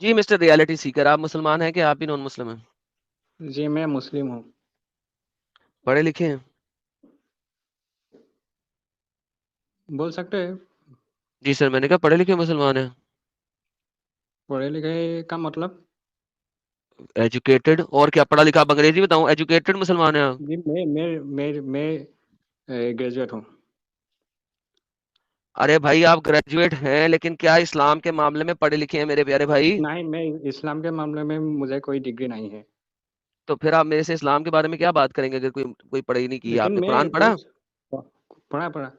जी mister reality Sikar, आप मुसलमान हैं कि आप ही नॉन मुस्लिम हैं? जी मैं मुस्लिम हूँ। पढ़े लिखे हैं? बोल सकते हैं। जी सर, मैंने कहा पढ़े लिखे मुसलमान हैं। पढ़े लिखे का मतलब? एजुकेटेड, और क्या पढ़ा लिखा? आप अंग्रेजी बताऊं? एजुकेटेड मुसलमान हैं आप? जी मैं ग्रेजुएट हूँ। अरे भाई, आप ग्रेजुएट हैं लेकिन क्या इस्लाम के मामले में पढ़े लिखे हैं मेरे प्यारे भाई? नहीं, मैं इस्लाम के मामले में मुझे कोई डिग्री नहीं है। तो फिर आप मेरे से इस्लाम के बारे में क्या बात करेंगे अगर कोई कोई पढ़ाई नहीं की है लेकिन आपने? मैं कुरान पढ़ा? कुछ पढ़ा पढ़ा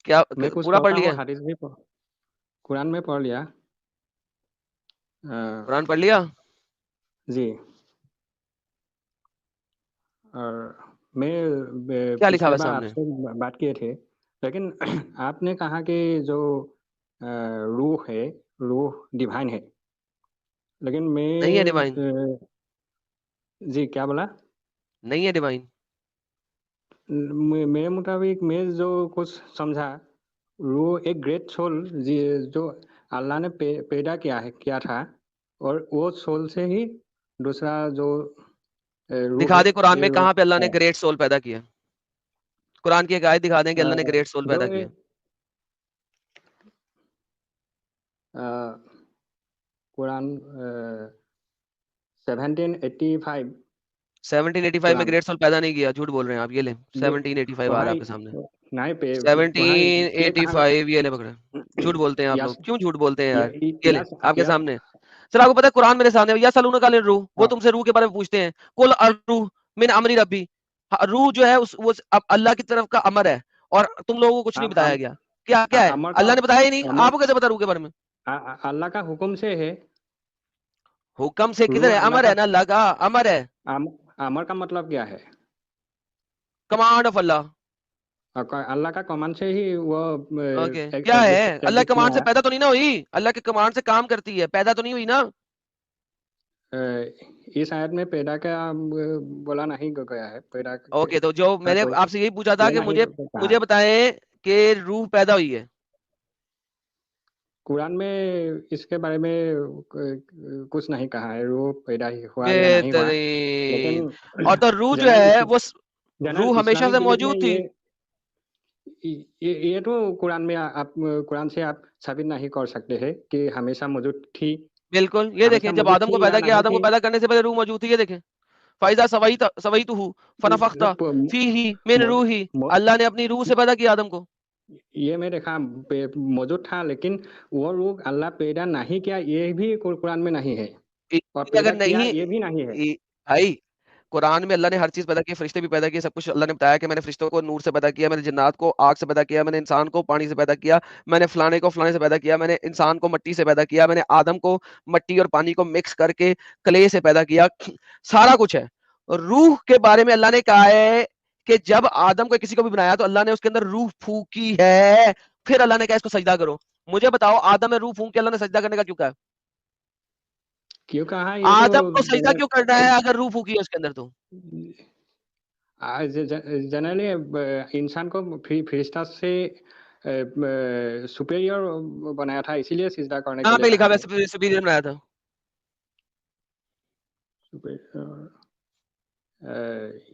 क्या मैं कुछ पूरा पढ़ पढ़ता हूँ, लिया? हदीस भी कुरान में पढ़ लिया। अ, कुरान पढ़ लिया? जी। और क्या लिखा पिछले हुआ है बार सामने? आपसे बात किए थे, लेकिन आपने कहा कि जो रूह है, रूह डिवाइन है। लेकिन नहीं है डिवाइन। जी क्या बोला? नहीं है डिवाइन। मेरे मुताबिक मैं जो कुछ समझा, वो एक ग्रेट सोल जो अल्लाह ने पैदा किया था, और वो सोल से ही दूसरा जो रूह दिखा है दे कुरान ये में कहाँ पे अल्लाह ने है। ग्रेट सोल पैदा किया। कुरान की एक आयत दिखा दें कि अ, अल्लाह ने ग्रेट सोल जो पैदा किया। 1785 1785 में कुरान। ग्रेट सोल पैदा नहीं किया, झूठ बोल रहे हैं आप। ये ले, ये 1785 आ रहा वहाँ है आपके सामने। नहीं वहाँ ये कहा 1785 ये ले पकड़े। झूठ बोलते हैं आप लोग, यस क्यों झूठ बोलते हैं यार? ये ले यस आपके यस। सामने। सर आपको पता है कुरान मेरे सामने, या सलूना का रूह, वो तुमसे रूह के बारे में पूछते हैं। कुल रूह मिन अमरी रब्बी। रूह जो है उस वो अब अल्लाह की तरफ का अमर है, और तुम लोगों को कुछ नहीं बताया गया। क्या क्या है? अमर का अल्लाह ने बताया ही नहीं, अमर आपको कैसे पता रूह के बारे में? अल्लाह का हुक्म से है। हुक्म से किधर रूह है? अल्लाह अमर का है ना, अल्लाह का अमर है। अम, अमर का मतलब क्या है? कमांड ऑफ अल्लाह। अल्लाह का कमांड से ही वो ओके, क्या है? अल्लाह के एग्जिस्ट कमांड किया से है। पैदा तो नहीं ना हुई? अल्लाह के कमांड से काम करती है, पैदा तो नहीं हुई ना? अ, इस आयत में पैदा का बोला नहीं गया है, पैदा ओके, तो जो का मैंने कोई आपसे यही पूछा था ये कि नहीं मुझे कहा। मुझे बताएं कि रूह पैदा हुई है। कुरान में इसके बारे में कुछ नहीं कहा है, वो पैदा ही हुआ या नहीं हुआ। बेहतरीन। लेकिन और तो रूह जो जनरल है वो जनरल रूह हमेशा इस्लामिक से बिलीफ में मौजूद थी। ये तो कुरान में आप कुरान से आप साबित नहीं कर सकते हैं कि हमेशा मौजूद थी। बिल्कुल, ये हमेशा देखें, जब मौजूद आदम को थी या पैदा किया, नहीं आदम को थी। पैदा करने से पहले रूह मौजूद थी। ये देखें, फाइजा सवई तू फनफख्ता फीही मिन मौ- रूही। मौ- अल्लाह ने अपनी रूह से पैदा किया आदम को। ये मैं देखा मौजूद था, लेकिन वो लोग अल्लाह पैदा नहीं किया ये भी कुरान में नहीं है, और इसलिए पैदा अगर किया नहीं ये भी नहीं है। भाई, कुरान में अल्लाह ने हर चीज पैदा की, फरिश्ते भी पैदा किए, सब कुछ अल्लाह ने बताया कि मैंने फरिश्तों को नूर से पैदा किया, मैंने जिन्नात को आग से पैदा किया, मैंने इंसान को पानी से पैदा किया, मैंने फलाने को फलाने से पैदा किया, मैंने इंसान को मट्टी से पैदा किया, मैंने आदम को मट्टी और पानी को मिक्स करके क्ले से पैदा किया। सारा कुछ है। रूह के बारे में अल्लाह ने कहा है कि जब आदम को किसी को भी बनाया तो अल्लाह ने उसके अंदर रूह फूकी है। फिर अल्लाह ने कहा इसको सजदा करो। मुझे बताओ, आदम में रूह फूक के अल्लाह ने सजदा करने का क्यों कहा? क्यों कहा ये तो आदम को सजदा क्यों करना है अगर रूह फूकी है उसके अंदर तो? जनरली इंसान को फरिश्ता से सुपेरियर बनाया था, इसीलिए सिजदा करने के कहाँ लिए पे लिखा कहा हुआ है। है सुपीरियर बनाया था?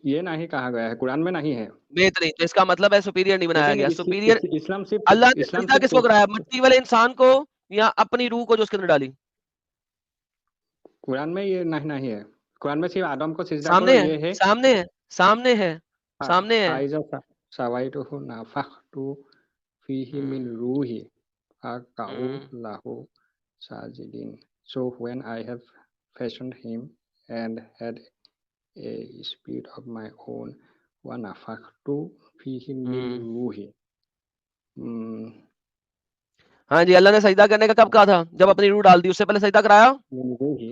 ये नहीं कहा गया है, कुरान में नहीं है। बेहतरीन, तो इसका मतलब है सुपीरियर नहीं बनाया लेकिन गया। सुपीरियर अल्लाह ने इस्लाम सजदा सिर्फ किसको कराया? मट्टी वाले इंसान को, या अपनी रूह को जो उसके अंदर डाली? कुरान में ये नहीं नहीं है। कुरान में सिर्फ आदम को सिजदा करो सामने है, ये है। सामने है, सामने है, सामने है। फाइजा सवाइतुहु नफख्तु फीही मिन हम्म, रूही फक़अू हम्म। लहू Sajidin. So when I have fashioned him and had a spirit of my own, वनफ़ख्तु फीही मिन हम्म। रूही। हाँ जी, अल्लाह ने सजदा करने का कब कहा था? जब अपनी रूह डाल दी, उससे पहले सजदा कराया? मिन रूही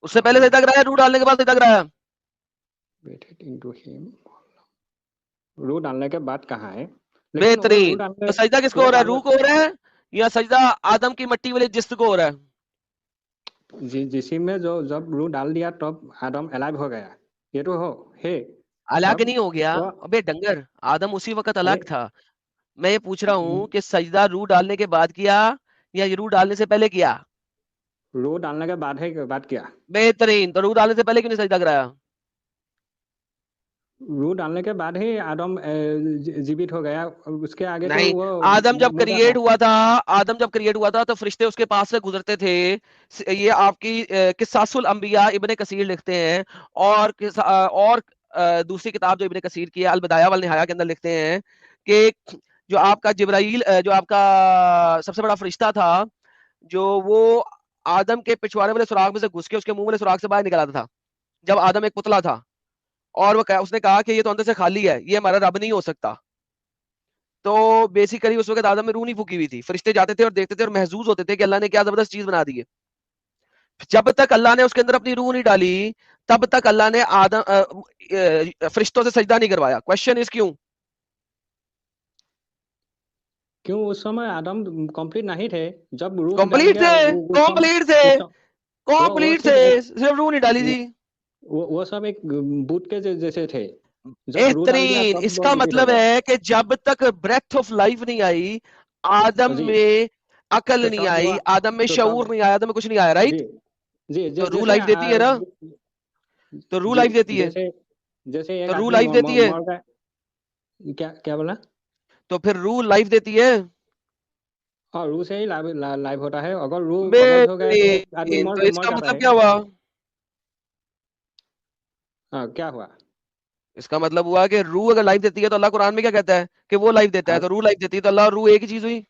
उससे पहले फक़अू सजदा कराया, रूह डालने के बाद सजदा कराया? breathed into him। रूह डालने के बाद कहाँ है? लेकिन वो रूह बेहतरीन। डालने तो सजदा किसको हो रूह रहा है? डालने रूह को हो रहा है, या सजदा आदम की मट्टी वाले जिस्म को हो रहा है? जिसी में जो जब रूह डाल दिया तब आदम अलाइव हो गया। ये तो हो है। अलग तब नहीं हो गया। वो अबे डंगर, आदम उसी वक्त अरे अलग था। मैं ये पूछ रहा हूँ कि सजदा रूह डालने के बाद किया या ये रूह डालने से पहले किया? रूह डालने के बाद है कि बाद क्या? बेहतरीन। तो रूह डालने से पहले क्यों नहीं सजदा कराया? रूह डालने के बाद ही आदम जीवित हो गया, उसके आगे तो नहीं, वो आदम जब मुर्दा था। क्रिएट हुआ था, आदम जब क्रिएट हुआ था तो फरिश्ते उसके पास से गुजरते थे। ये आपकी किस्सासुल अंबिया इब्ने कसीर लिखते हैं। और दूसरी किताब जो इब्ने कसीर की है, अल बदाया वल निहाया के अंदर लिखते हैं कि जो आपका जिब्राइल, जो आपका सबसे बड़ा फरिश्ता था, जो वो आदम के पिछवाड़े वाले सुराख में से घुस के उसके मुंह वाले सुराख से बाहर निकल आता था, जब आदम एक पुतला था। और उसने कहा कि ये तो अंदर से खाली है, ये हमारा रब नहीं हो सकता। तो बेसिकली उस वक्त आदम में रूह नहीं फूकी हुई थी। फरिश्ते जाते थे और देखते थे और महसूस होते थे कि अल्लाह ने क्या जबरदस्त चीज बना दी है। जब तक अल्लाह ने उसके अंदर अपनी रूह नहीं डाली, तब तक अल्लाह ने फरिश्तों से सजदा नहीं करवाया। क्वेश्चन इज क्यों? क्यों उस समय आदम कंप्लीट नहीं थे? जब रूह डल कंप्लीट गया थे, उस समय, कंप्लीट थे, उस समय वो कंप्लीट थे, सिर्फ एक सिर्फ रूह नहीं डाली थी। वो सब एक बूट के जैसे थे। जब रूह डाल दिया बेहतरीन। तब वो इसका जीवित हो मतलब गए। है कि जब तक ब्रेथ ऑफ लाइफ नहीं आई, आदम जी। में अकल तो नहीं तब आई, वो आदम में तो शऊर तब नहीं आया, आदम में कुछ नहीं आया, जी राइट? जी तो रूह जैसे लाइफ देती है ना? तो रूह जी लाइफ देती है। जैसे जैसे तो एक रूह आदमी लाइफ देती है। मर गया। क्या क्या बोला? तो फिर रूह लाइफ देती है। और रूह से ही लाइव होता है। अगर रूह कबज हो गया तो एक आदमी बेहतरीन। तो मर इसका जाता मतलब है। क्या हुआ? हाँ, क्या हुआ? इसका मतलब हुआ कि रूह अगर लाइफ देती है तो अल्लाह कुरान में क्या कहता है कि वो लाइफ देता है। तो रूह लाइफ देती है तो अल्लाह और रूह एक ही चीज हुई।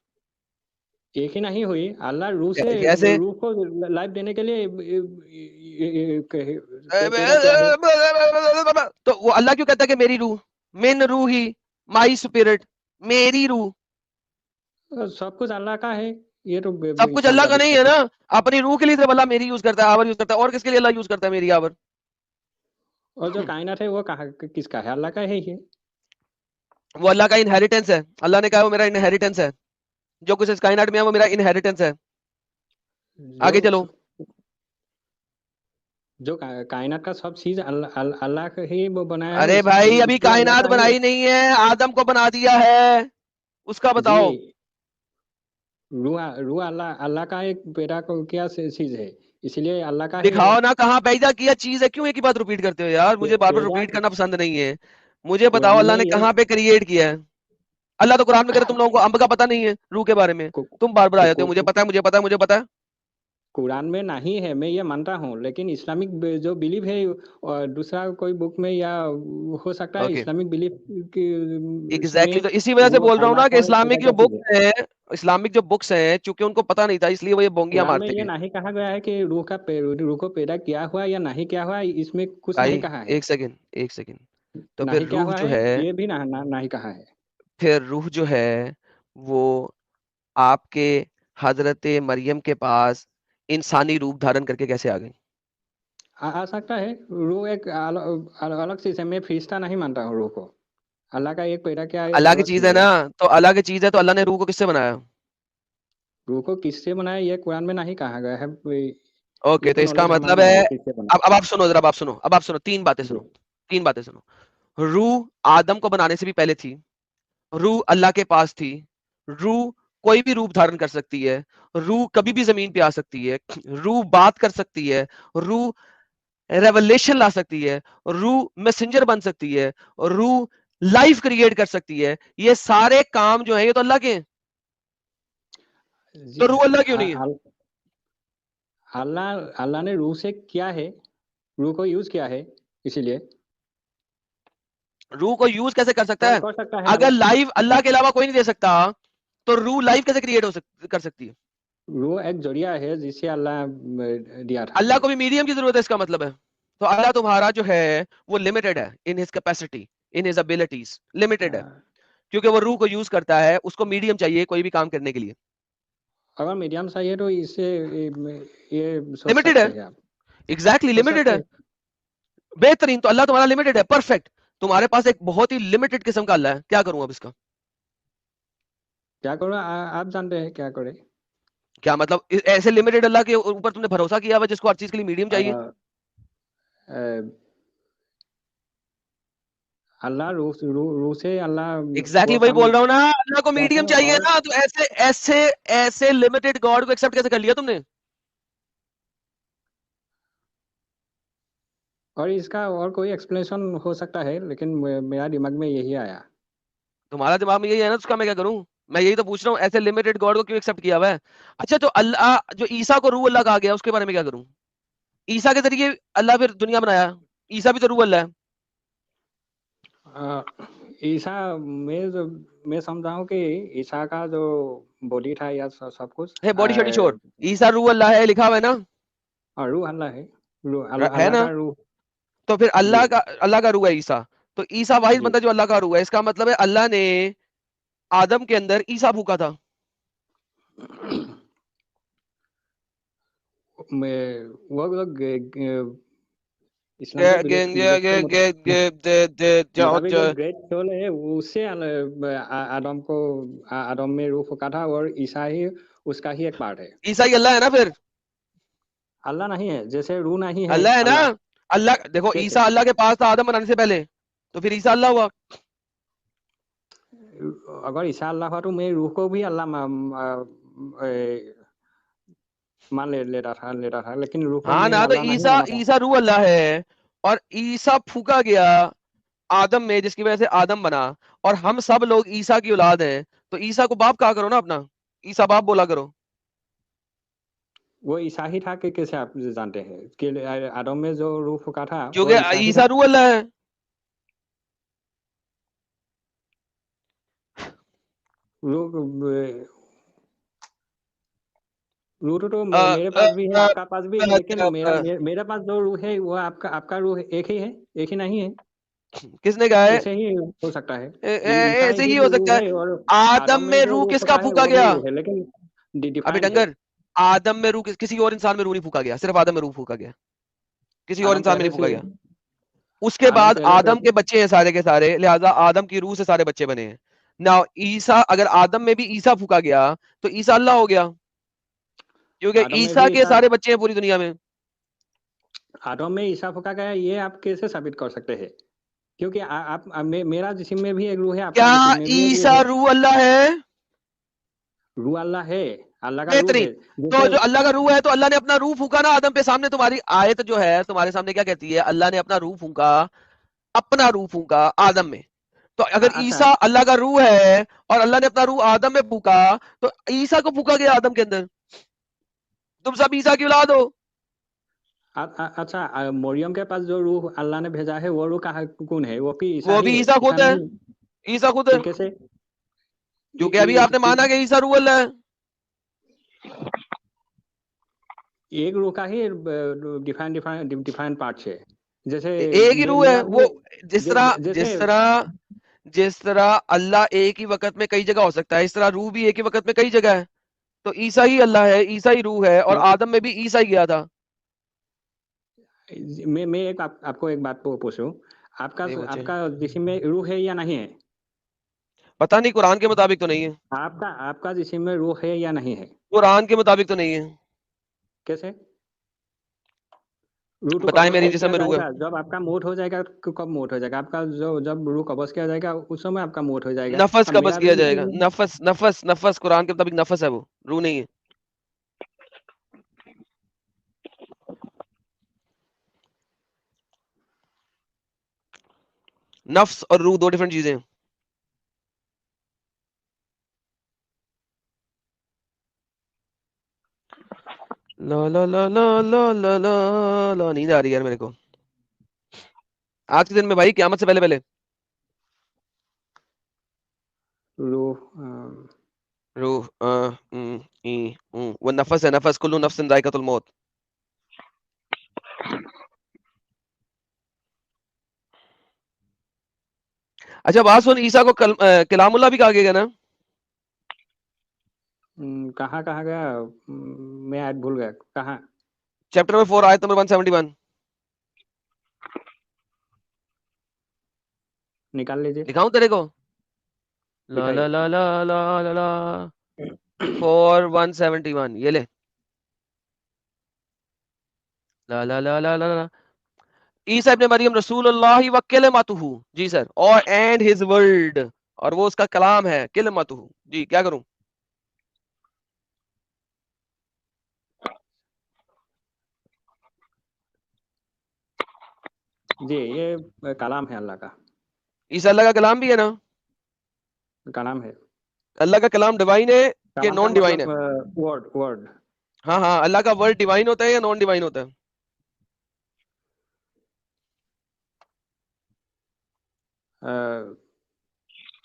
एक ही नहीं हुई। अल्लाह रूह से कैसे? रूह को लाइव देने के लिए पैदा किया है। तो वो अल्लाह क्यों कहता है कि मेरी रूह, मिन रूही, माई स्पिरिट, मेरी रूह? सब कुछ अल्लाह का है। ये तो सब कुछ इंसान अल्लाह का का नहीं है दिक्कत है। ना। अपनी रूह के लिए सिर्फ अल्लाह मेरी यूज करता है, आवर यूज करता है। और किसके लिए अल्लाह यूज करता है मेरी आवर? और जो कायनात है वो कहाँ किसका है? अल्लाह का है ही। वो अल्लाह का इनहेरिटेंस है। अल्लाह ने कहा वो मेरा इनहेरिटेंस है। जो कुछ इस कायनात में है वो मेरा इनहेरिटेंस है। जो आगे चलो। जो कायनात का सब चीज अल्लाह का ही वो बनाया है। अरे भाई, अभी इसलिए अल्लाह कायनात का ही है। बनाई नहीं है, आदम को बना दिया है। उसका जी। बताओ। रूह रूह अल्लाह अल्लाह का एक पैदा को क्या चीज है, इसलिए अल्लाह का ही है। दिखाओ ना कहाँ पैदा किया चीज है। क्यों एक ही बात रिपीट करते हो यार? मुझे बार बार पैदा रिपीट करना पसंद नहीं है। मुझे बताओ कुरान अल्लाह में ने ये कहाँ पे क्रिएट किया है? अल्लाह तो कुरान में करे, तुम लोगों को अंब का पता नहीं है, रूह के बारे में। कु, तुम बार बार आ कु, जाते हो, कु, मुझे पता है, मुझे पता है, मुझे पता है। कुरान में नहीं है, मैं ये मानता हूँ, लेकिन इस्लामिक जो बिलीफ है और दूसरा कोई बुक में या हो सकता है ओके, इस्लामिक बिलीफ एग्जैक्टली। में तो इसी वजह से वो बोल रहा हूँ अल्लाह ना कि का पैदा इस्लामिक जो किया चीज है। बुक्स है, इस्लामिक जो बुक्स हैं, चूंकि उनको पता नहीं था इसलिए वो ये बोंगियां कुरान में मारते ये हैं। नहीं कहा गया है कि रूह को पैदा किया हुआ या नहीं किया हुआ, इसमें कुछ नहीं भाई, कहा है। एक सेकंड, एक सेकंड। तो फिर नहीं किया रूह हुआ जो है, है, ये भी नहीं कहा है। फिर रूह जो है वो आपके हजरत मरियम के पास इंसानी रूप धारण करके कैसे आ गई? आ सकता है। रूह एक अलग चीज है। मैं फरिश्ता नहीं मानता हूँ रूह को। अल्लाह का एक पैदा किया एक अल्लाह की अलग चीज चीज है है। ना। तो अल्लाह की चीज है तो अल्लाह ने रूह को किससे बनाया? रूह को किससे बनाया ये कुरान में नहीं कहा गया है। ओके, ये तो तो इसका नॉलेज हमारा मतलब नहीं है। है किससे बनाया। अब आप सुनो जरा, अब आप सुनो, अब आप सुनो, तीन बातें जी सुनो। तीन बातें सुनो। रूह आदम को बनाने से भी पहले थी। रूह अल्लाह के पास थी। रूह कोई भी रूप धारण कर सकती है। रूह कभी भी जमीन पे आ सकती है। रूह बात कर सकती है। रूह रेवलेशन ला सकती है। रूह मैसेंजर बन सकती है। रूह लाइफ क्रिएट कर सकती है। ये सारे काम जो है ये तो अल्लाह के हैं। जी। तो रूह अल्लाह क्यों नहीं है? अल्लाह अल्लाह ने रूह से किया है, रूह को यूज किया है, इसीलिए रूह को यूज कैसे कर सकता है? कर सकता है अगर लाइफ अल्लाह के अलावा कोई नहीं दे सकता, तो रूह लाइफ कैसे क्रिएट कर सकती है? रूह एक जरिया है जिसे अल्लाह दिया था। अल्लाह को भी मीडियम की जरूरत है, इसका मतलब है। तो अल्लाह तुम्हारा जो है वो लिमिटेड है in his capacity, in his abilities, limited है। क्योंकि वो रूह को यूज करता है, उसको मीडियम चाहिए कोई भी काम करने के लिए। अगर मीडियम चाहिए तो इससे ये सोच लिमिटेड है, सकते हैं आप। एग्जैक्टली सोच लिमिटेड सकते है। हैं। बेहतरीन। तो अल्लाह तुम्हारा लिमिटेड है, परफेक्ट। तुम्हारे पास एक बहुत ही लिमिटेड किस्म का अल्लाह है, क्या करूं अब इसका? क्या करो, आप जानते हैं क्या करें। क्या मतलब ऐसे लिमिटेड अल्लाह के ऊपर तुमने भरोसा किया हुआ जिसको हर चीज के लिए मीडियम चाहिए? अल्लाह रूह से अल्लाह एग्जैक्टली वो वही काम बोल रहा हूँ ना, अल्लाह को किया मीडियम था। चाहिए और ना। तो ऐसे ऐसे ऐसे लिमिटेड गॉड को एक्सेप्ट कैसे कर लिया तुमने? और इसका और कोई एक्सप्लेनेशन हो सकता है, लेकिन मेरा दिमाग में यही आया। तुम्हारा दिमाग में यही है ना, उसका मैं क्या करूं? मैं यही तो पूछ रहा हूँ, ऐसे लिमिटेड गॉड को क्यों एक्सेप्ट किया हुआ है? अच्छा, जो अल्लाह, जो ईसा को रूह अल्लाह कहा गया, उसके बारे में क्या करूं? ईसा के जरिए अल्लाह फिर दुनिया बनाया, ईसा भी तो रूह अल्लाह है। अ, ईसा, मैं समझा हूँ कि ईसा का जो बॉडी था या सब कुछ है बॉडी शॉडी छोड़, ईसा रूह अल्लाह है, लिखा हुआ है ना? रूह अल्लाह है। रूह है अल्लाह ना? का रूह। तो फिर जी। अल्लाह का रूह है ईसा। तो ईसा वाहिद जी। बंदा जो अल्लाह का रूह है, इसका मतलब है अल्लाह ने आदम के अंदर ईसा फूका था। मैं वो लोग इस्लामिक बिलीफ के मुताबिक जो ग्रेट सोल है उससे आदम को आदम में रूह फूका था, और ईसा ही उसका ही एक पार्ट है। ईसा ही अल्लाह है ना फिर? अल्लाह नहीं है, जैसे रूह नहीं है अल्लाह है ना? अल्लाह। अल्लाह देखो, कैसे? ईसा अल्लाह के पास था आदम बनाने से पहले, तो फिर ईसा अल्लाह हुआ। अगर ईसा अल्लाह हुआ तो मैं रूह को भी अल्लाह मान लेता था, लेकिन रूह को हाँ मैं ना, तो अल्लाह नहीं ईसा मानता। ईसा रूह अल्लाह है, और ईसा फूका गया आदम में, जिसकी वजह से आदम बना। और हम सब लोग ईसा की औलाद हैं, तो ईसा को बाप कहा करो ना अपना, ईसा बाप बोला करो। वो ईसा ही था कि कैसे आप जानते हैं कि आदम में जो रूह फूका था वो क्योंकि ईसा ही ईसा था? रूह अल्लाह है। रूह रूह तो अ, मेरे अ, पास भी है, अ, आपका पास भी है, लेकिन अ, मेरे पास जो रूह है वो आपका रूह एक ही है, एक ही नहीं है। किसने कहा है? ऐसे ही हो सकता है। ईसा ऐसे ही ही हो सकता रूह है। है, और आदम आदम में में जो रूह रूह किसका फूका है फूका वो भी गया? रूह है, लेकिन अभी डिफाइंड है। डंगर, आदम में रूह किसी और इंसान में रूह नहीं फूका गया, सिर्फ आदम में रूह फूका गया, किसी और आदम इंसान में पहले नहीं फूका से गया। उसके आदम बाद पहले से आदम के बच्चे हैं सारे के सारे, लिहाजा आदम की रूह से सारे बच्चे बने हैं ना। ईसा, अगर आदम में भी ईसा फूका गया, तो ईसा अल्लाह हो गया, क्योंकि आदम में ईसा भी के ईसा सारे बच्चे हैं पूरी दुनिया में। आदम में ईसा फूका गया, ये आप कैसे साबित कर सकते हैं? क्योंकि मेरा जिस्म में भी एक रूह है, आपका क्या जिस्म में भी एक रूह ईसा है। रूह अल्लाह है? रूह अल्लाह है, अल्लाह का रूह बेहतरीन। है। तो जैसे जो अल्लाह का रूह है, तो अल्लाह ने अपना रूह फूका ना आदम पे। सामने तुम्हारी आयत जो है तुम्हारे सामने क्या कहती है? अल्लाह ने अपना रूह फूका, अपना रूह फूका आदम में। तो अगर अच्छा। ईसा अल्लाह का रूह है और अल्लाह ने अपना रूह आदम में फूका, तो ईसा को फूका गया आदम के अंदर। तुम सब ईसा की औलाद हो। अच्छा, मरियम के पास जो रूह अल्लाह ने भेजा है वो रूह कहाँ कौन है? वो भी ईसा वो ही भी है, ईसा ईसा खुद है, नहीं? ईसा खुद है। फिर कैसे? क्योंकि अभी आपने माना कि ईसा रूह अल्लाह है। एक रूह का ही डिफाइन पार्ट है। जैसे एक ही रूह है मेरा वो। भी जिस तरह जैसे जिस तरह जिस तरह अल्लाह एक ही वक्त में कई जगह हो सकता है, इस तरह रूह भी एक ही वक्त में कई जगह है। तो ईसा ही अल्लाह है, ईसा ही रूह है, और लेकिन आदम में भी ईसा ही गया था। मैं एक आपको एक बात पूछूं, आपका नहीं बच्चे, आपका जिस्म में रूह है या नहीं है? पता नहीं, कुरान के मुताबिक तो नहीं है। आपका आपका जिस्म में रूह है या नहीं है? कुरान के मुताबिक तो नहीं है। कैसे? रूह तो बताएं, मेरी कब्ज जिस्म किया में रूह है। जाएगा जब आपका मौत हो जाएगा। कब मौत हो जाएगा आपका? जो जब रूह कब्ज किया जाएगा उस समय आपका मौत हो जाएगा। नफस अब कब्ज मेरा भी किया जाएगा, नफस नफस नफस, कुरान के मुताबिक नफस है, वो रूह नहीं है। नफ्स और रूह दो डिफरेंट चीजें हैं। ला ला ला ला ला ला ला ला, नींद आ रही है यार मेरे को आज के दिन में भाई, क़यामत से पहले पहले। रूह रूह वो नफस है, नफस, कुल्लू नफ्सिन जायकातुल मौत। अच्छा बात सुन, ईसा को कलामुल्लाह भी कहा गया ना? कहाँ कहाँ गया? मैं आज भूल गया कहाँ। चैप्टर नंबर 4 आयत नंबर 171। निकाल लीजिए। दिखाऊं तेरे को? ला ला दिखाइए। ला ला ला ला ला 4 171, ये ले। ला ला ला ला ला ला। ईसा इब्ने मरियम रसूलुल्लाह व कलिमतुहु, जी सर, और एंड हिज वर्ड, और वो उसका कलाम है, कलिमतुहु। जी, क्या करूं? जी, ये कलाम है अल्लाह का। ईसा अल्लाह का कलाम भी है ना? कलाम है। अल्लाह का कलाम डिवाइन है कि कलाम का नॉन डिवाइन है? मतलब वर्ड वर्ड। हाँ हाँ, अल्लाह का वर्ड डिवाइन होता है या नॉन डिवाइन होता है?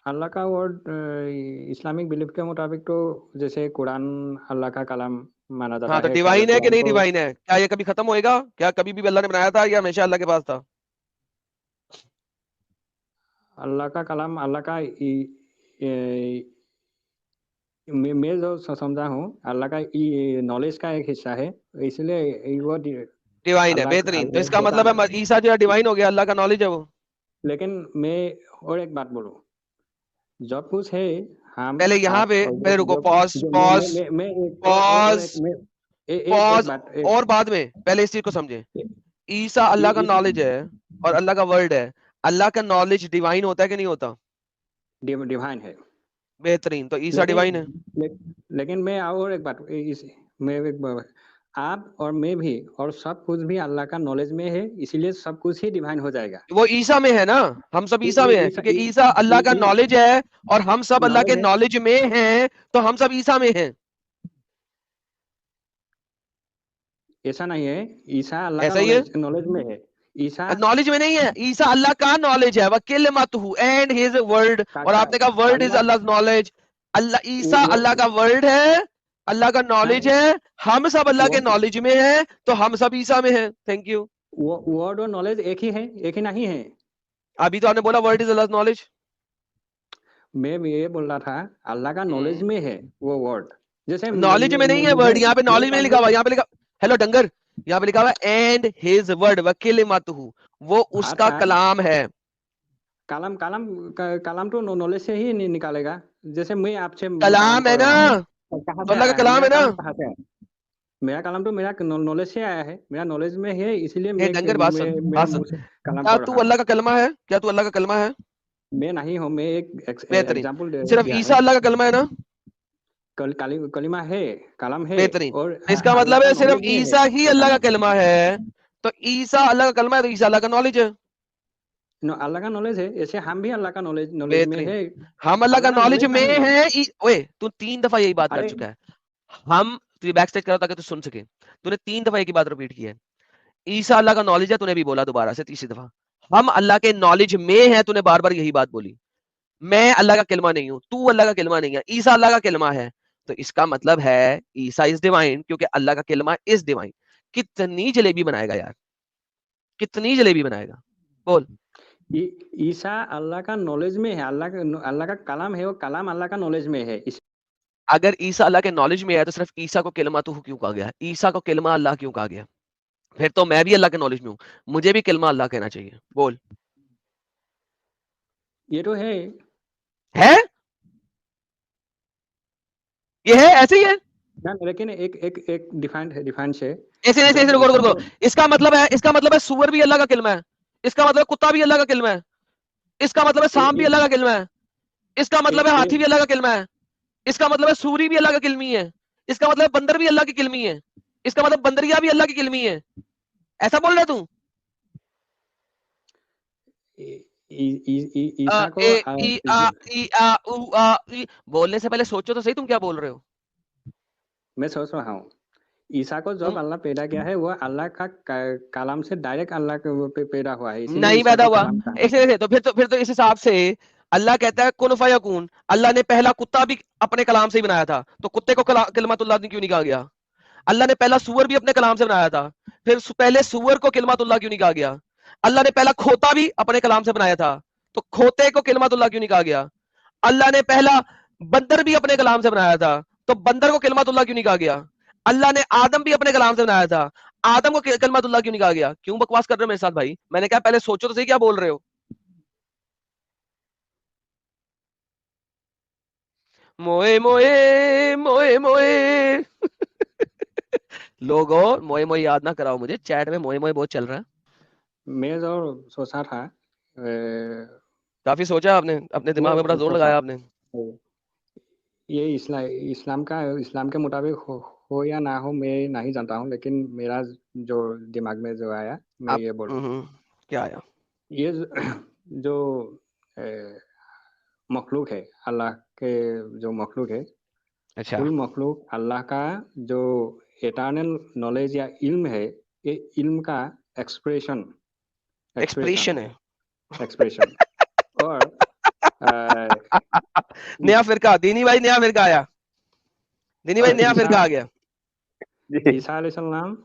अल्लाह का वर्ड इस्लामिक बिलीफ के मुताबिक तो जैसे कुरान अल्लाह का कलाम माना हाँ, जाता तो है। डिवाइन है कि कुरान नहीं को डिवाइन है? क्या ये कभी खत्म होएगा? क्या कभी भी अल्लाह ने बनाया था या हमेशा अल्लाह के पास था? अल्लाह का कलाम अल्लाह का मैं जो समझा हूँ अल्लाह का नॉलेज का एक हिस्सा है, इसलिए वो डिवाइन है, अल्लाह बेहतरीन। तो अल्लाह इसका होता मतलब है। है ईसा जो है डिवाइन हो गया, अल्लाह का नॉलेज है वो। लेकिन मैं और एक बात बोलूँ, जब कुछ है हम पहले यहाँ आप पे और पहले रुको, जो पॉज जो पॉज मैं एक और एक पॉज मैं एक पॉज। बात और बाद में पहले इस चीज को समझे। ईसा अल्लाह का इस नॉलेज है और अल्लाह का वर्ड है। अल्लाह का नॉलेज डिवाइन होता है कि नहीं होता? डिवाइन है। बेहतरीन, तो ईसा लेकिन डिवाइन है। ले, लेकिन मैं और एक बात इस मैं एक आप और मैं भी और सब कुछ भी अल्लाह का नॉलेज में है, इसीलिए सब कुछ ही डिवाइन हो जाएगा। वो ईसा में है ना? हम सब ईसा में है इस क्योंकि ईसा अल्लाह का नॉलेज है और हम सब अल्लाह नॉलेज के है, नॉलेज में हैं, तो हम सब ईसा में हैं। ऐसा नहीं है। ईसा अल्लाह का ऐसा ही है? नॉलेज नॉलेज में है। ईसा नॉलेज में नहीं है, ईसा अल्लाह का नॉलेज है, वकील मत हूँ एंड हिज वर्ड। का, और का, आपने कहा word is Allah Allah knowledge. Allah Isa Allah वो का वर्ड है, अल्लाह का नॉलेज नहीं, है। हम सब अल्लाह वो के नॉलेज में हैं, तो हम सब ईसा में हैं। Thank you. वो वर्ड और नॉलेज एक ही है, एक ही नहीं है। अभी तो आपने बोला वर्ड इज अल्लाह नॉलेज। मैं ये बोल रहा था, अल्लाह का नॉलेज में है वो वर्ड। जैसे नॉलेज में नहीं है वर्ड, यहाँ पे मेरे नॉलेज में नहीं पास लिखा हुआ, यहाँ पे लिखा हेलो डंगर, यहाँ पे लिखा हुआ एंड हिज वर्ड वकील मत हूँ। वो हाँ उसका था। कलाम है। कलाम कलाम कलाम तो नॉलेज से ही निकालेगा। जैसे मैं आपसे कलाम कलाम है पढ़ ना? रहा हूँ, और कहाँ तो से अल्लाह का आया है कलाम मेरा है ना? कलाम, कहाँ से आया है? मेरा कलाम तो मेरा नॉलेज से आया है, मेरा नॉलेज में है, इसलिए ए डंगर, बात सुन, मेरे बात सुन। मुंह से कलाम क्या पढ़ तू रहा हूँ। अल्लाह का कलमा है? क्या तू अल्लाह का कलमा है? मैं नहीं हूँ, मैं एक बेहतरीन। एग्जाम्पल सिर्फ दिया ईसा है। अल्लाह का कलमा है ना? कलिमा है, कलाम है, बेहतरीन। और तो इसका अल्लाह मतलब का है सिर्फ नॉलेज में है ईसा ही वो अल्लाह का कलाम। कलमा है। तो ईसा अल्लाह का कलमा है, तो ईसा अल्लाह का नॉलेज है। अल्लाह का नॉलेज है, ऐसे हम भी अल्लाह का नॉलेज में बेहतरीन। है। हम अल्लाह का अल्लाह का नॉलेज नॉलेज में नहीं है। है। ओए, तू 3 दफा यही बात कर अरे चुका है। हम तुझे बैक स्टेज करो ताकि तू सुन सके। तूने 3 दफा एक ही बात रिपीट की है। ईसा अल्लाह का नॉलेज है, तूने भी बोला दोबारा से तीसरी दफा। हम अल्लाह के नॉलेज में है, तूने बार बार यही बात बोली। मैं अल्लाह का कलमा नहीं हूं, तू अल्लाह का कलमा नहीं है, ईसा अल्लाह का कलमा है। तो इसका मतलब है ईसा इज डिवाइन, क्योंकि अल्लाह का कलमा इज डिवाइन। कितनी जलेबी बनाएगा यार, कितनी जलेबी बनाएगा? बोल। ईसा अल्लाह का नॉलेज में है, अल्लाह का कलाम है, वो कलाम अल्लाह का नॉलेज में है। अगर ईसा अल्लाह के नॉलेज में है तो सिर्फ ईसा को कलमा तू क्यों कहा गया? ईसा को कलमा अल्लाह क्यों कहा गया? फिर तो मैं भी अल्लाह के नॉलेज में हूं, मुझे भी कलमा अल्लाह कहना चाहिए। बोल। ये तो है, ये है, ऐसे ही है। लेकिन एक एक एक डिफाइंड है, डिफाइंड से ऐसे ऐसे ऐसे, जब रुको रुको रुको। सबको इसका मतलब है सुअर भी अल्लाह का कलमा है। इसका मतलब है कुत्ता भी अल्लाह का कलमा है। इसका मतलब है ए, सांप भी ए, अल्लाह का कलमा है। इसका ए, मतलब है ए, हाथी भी अल्लाह का कलमा है। इसका मतलब है सूरी भी अल्लाह का किलमी है। इसका मतलब है बंदर भी अल्लाह की किलमी है। इसका मतलब बंदरिया भी अल्लाह की किलमी है। ऐसा बोल रहा तू? ईसा को ए ई आ ई आ उ आ ई। बोलने से पहले सोचो तो सही, तुम क्या बोल रहे हो? मैं सोच रहा हूँ, ईसा को जब तुम अल्लाह पैदा किया है, वो अल्लाह का कलाम से डायरेक्ट अल्लाह के वो पे पैदा हुआ है, इसीलिए नहीं ईसा पैदा को हुआ। कलाम कहा। ऐसे ऐसे तो फिर तो इस हिसाब से अल्लाह कहता है कुन फयकून। अल्लाह ने पहला कुत्ता भी अपने कलाम से ही बनाया था, तो कुत्ते को कलमातुल्लाह क्यों नहीं कहा गया? अल्लाह ने पहला सुअर भी अपने कलाम से बनाया था, फिर पहले सुअर को कलमातुल्लाह क्यों नहीं कहा गया? अल्लाह ने पहला खोता भी अपने कलाम से बनाया था, तो खोते को कलमातुल्लाह क्यों नहीं कहा गया? अल्लाह ने पहला बंदर भी अपने कलाम से बनाया था, तो बंदर को कलमातुल्लाह क्यों नहीं कहा गया? अल्लाह ने आदम भी अपने कलाम से बनाया था, आदम को कलमातुल्लाह क्यों नहीं कहा गया? क्यों बकवास कर रहे हो मेरे साथ भाई? मैंने कहा पहले सोचो तो सही, क्या बोल रहे हो? मोए मोए मोए मोए। लोगो, मोए मोए याद ना कराओ मुझे, चैट में मोए मोए बहुत चल रहा है। मैं जो सोचा था, काफी सोचा आपने, अपने दिमाग में बड़ा वो जोर सोचा, लगाया आपने। ये इस्लाम के मुताबिक हो या ना हो मैं नहीं जानता हूँ, लेकिन मेरा जो दिमाग में जो आया मैं आप ये बोल रहा हूँ। क्या आया? ये जो मखलूक है, अल्लाह के जो मखलूक है, अच्छा, कुल मखलूक अल्लाह का जो एटर्नल नॉलेज या इल्म है, ये इल्म का एक्सप्रेशन एक्सप्रेशन एक्सप्रेशन है, है। एक्सप्रेशन। और नया फिरका, दीनी भाई नया फिरका आया। दीनी भाई और नया ईसा फिरका आ गया। जी ईसा अलैहिस्सलाम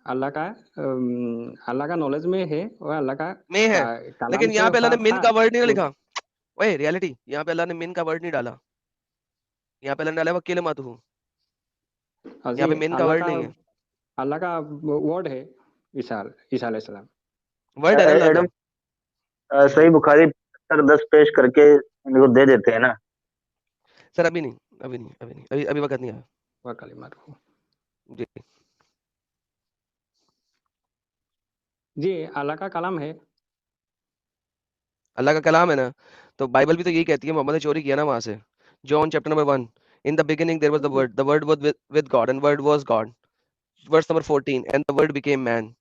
अल्लाह का नॉलेज में है और अल्लाह का में है, कलाम लेकिन के यहाँ पे अल्लाह ने साथ मिन था। का वर्ड नहीं वो लिखा। ओए रियलिटी, यहाँ पे अल्लाह ने मिन का वर्ड नहीं डाला। यहाँ पे अल्लाह ने डाला वकील मत हूँ। यहाँ जी पे मिन का वर्ड नहीं है। अल्लाह का वर्ड है ईसा ईसा अलैहिस्सलाम। वर्ड है ना अल्लाह का। एडम सही बुखारी 10 पेश करके इनको दे देते हैं ना। सर अभी नहीं, अभी नहीं, अभी नहीं, अभी अभी वक्त नहीं आया। वह कलिमात हो। जी, जी अल्लाह का कलाम है। अल्लाह का कलाम है ना। तो बाइबल भी तो यही कहती है, मोहम्मद ने चोरी किया ना वहां से। John chapter number 1, in the beginning there was the word was with God and word was God. Verse number 14, and the word became man.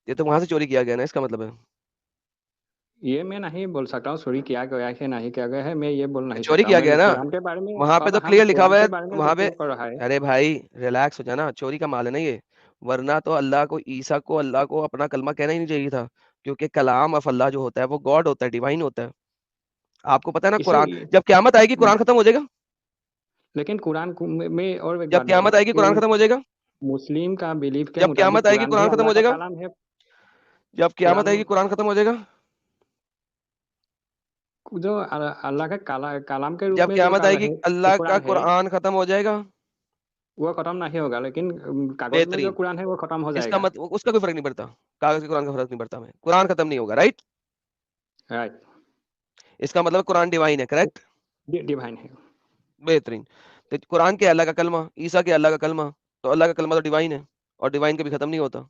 ये तो वहां से चोरी किया गया ना, इसका मतलब है। ये मैं नहीं बोल सकता हूँ चोरी किया गया है नहीं किया गया है, मैं ये बोल नहीं चोरी सकता हूँ। किया गया मैं ना, कुरान के बारे में, वहां पे अब तो हम क्लियर लिखा कुरान हुआ के है। बारे में वहां पे, गुफ्तगू कर रहा है। अरे भाई रिलैक्स हो जाना, चोरी का माल है ना ये। वरना तो अल्लाह को, ईसा को, अल्लाह को अपना कलमा कहना ही नहीं चाहिए था। क्योंकि कलाम ऑफ अल्लाह जो होता है वो गॉड होता है, डिवाइन होता है। आपको पता है ना, इसी कुरान जब क्यामत आएगी कुरान खत्म हो जाएगा। लेकिन कुरान में और एक जब बात क्यामत बताऊँ आएगी कि कुरान खत्म हो जाएगा। मुस्लिम का बिलीफ के जब मुताबिक क्यामत आएगी कुरान भी कुरान खत्म अल्लाह हो का जाएगा। कलाम है। जब क्यामत कुरान आएगी कुरान खत्म हो जाएगा। जो अल्लाह का कलाम के रूप जब में जो क्यामत आएगी जो अल्लाह का कुरान है, कुरान खत्म हो जाएगा। वो खत्म नहीं होगा, लेकिन कागज में जो बेहतरीन। कुरान है वो खत्म हो इसका जाएगा। मत उसका कोई फर्क नहीं पड़ता। कागज के कुरान का फर्क नहीं पड़ता हमें, कुरान खत्म नहीं होगा, राइट। राइट। इसका मतलब कुरान डिवाइन है, करेक्ट। डिवाइन है। बेहतरीन। तो कुरान के अल्लाह का कलमा, ईसा के अल्लाह का कलमा। तो अल्लाह का कलमा तो डिवाइन है, और डिवाइन कभी खत्म नहीं होता।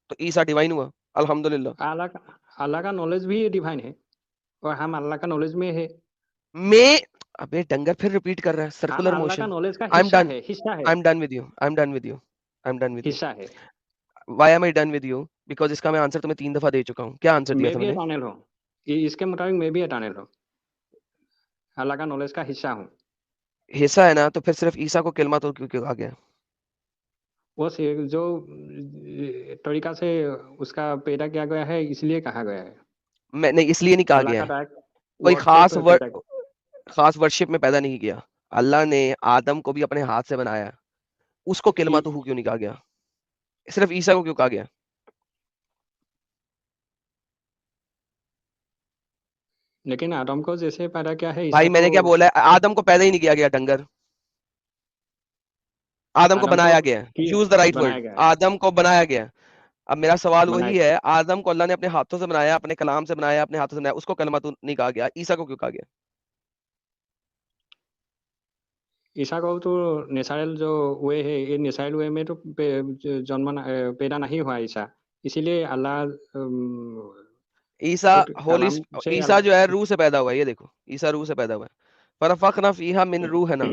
तो ईसा डिवाइन हुआ, अल्हम्दुलिल्लाह। अल्लाह का नॉलेज भी डिवाइन है और हम अल्लाह का नॉलेज में है। मैं, अबे डंगर फिर रिपीट कर रहा है, हम सर्कुलर अल्लाह का मोशन। नॉलेज का आई एम डन, हिस्सा है, I am done with you, I am done with you, I am done with you. हिस्सा है। Why am I done with you? Because इसका मैं आंसर तुम्हें 3 दफा दे चुका हूँ। क्या आंसर दिया मैं था भी मैंने? एटर्नल हूँ, इसके मुताबिक मैं भी एटर्नल हूँ, अल्लाह का नॉलेज का हिस्सा हूँ। हिस्सा है ना, तो फिर सिर्फ ईसा को कलमा तो क्यों क्यों कहा गया? वो जो तरीका से उसका पैदा किया गया है इसलिए कहा गया है। मैं नहीं, इसलिए नहीं कहा अल्लाह गया का है। डायरेक्ट कोई वर्ड से पैदा किया। खास वर्शिप में पैदा नहीं किया। अल्लाह ने आदम को भी अपने हाथ से बनाया। उसको कलमा तो इ- हु क्यों नहीं कहा गया? सिर्फ ईसा को क्यों कहा गया? लेकिन आदम को जैसे पैदा किया है ईसा भाई को। मैंने क्या बोला है, आदम को पैदा ही नहीं किया गया डंगर। आदम को आदम को बनाया गया है, यूज द राइट बनाया वर्ड। गया है, आदम को बनाया गया है। अब मेरा सवाल बनाया। वही है, आदम को अल्लाह ने अपने हाथों से बनाया, अपने कलाम से बनाया, अपने हाथों से बनाया, उसको कलमा तो नहीं कहा गया, ईसा को क्यों कहा गया? ईसा को तो नेचुरल जो वे है, ये नेचुरल वे में तो पैदा नहीं हुआ ईसा, इसीलिए अल्लाह ईसा होली, कलाम से ईसा जो है रूह से पैदा हुआ है, ये देखो ईसा रूह से पैदा हुआ है। फरफखना फीहा मिन रूह है ना।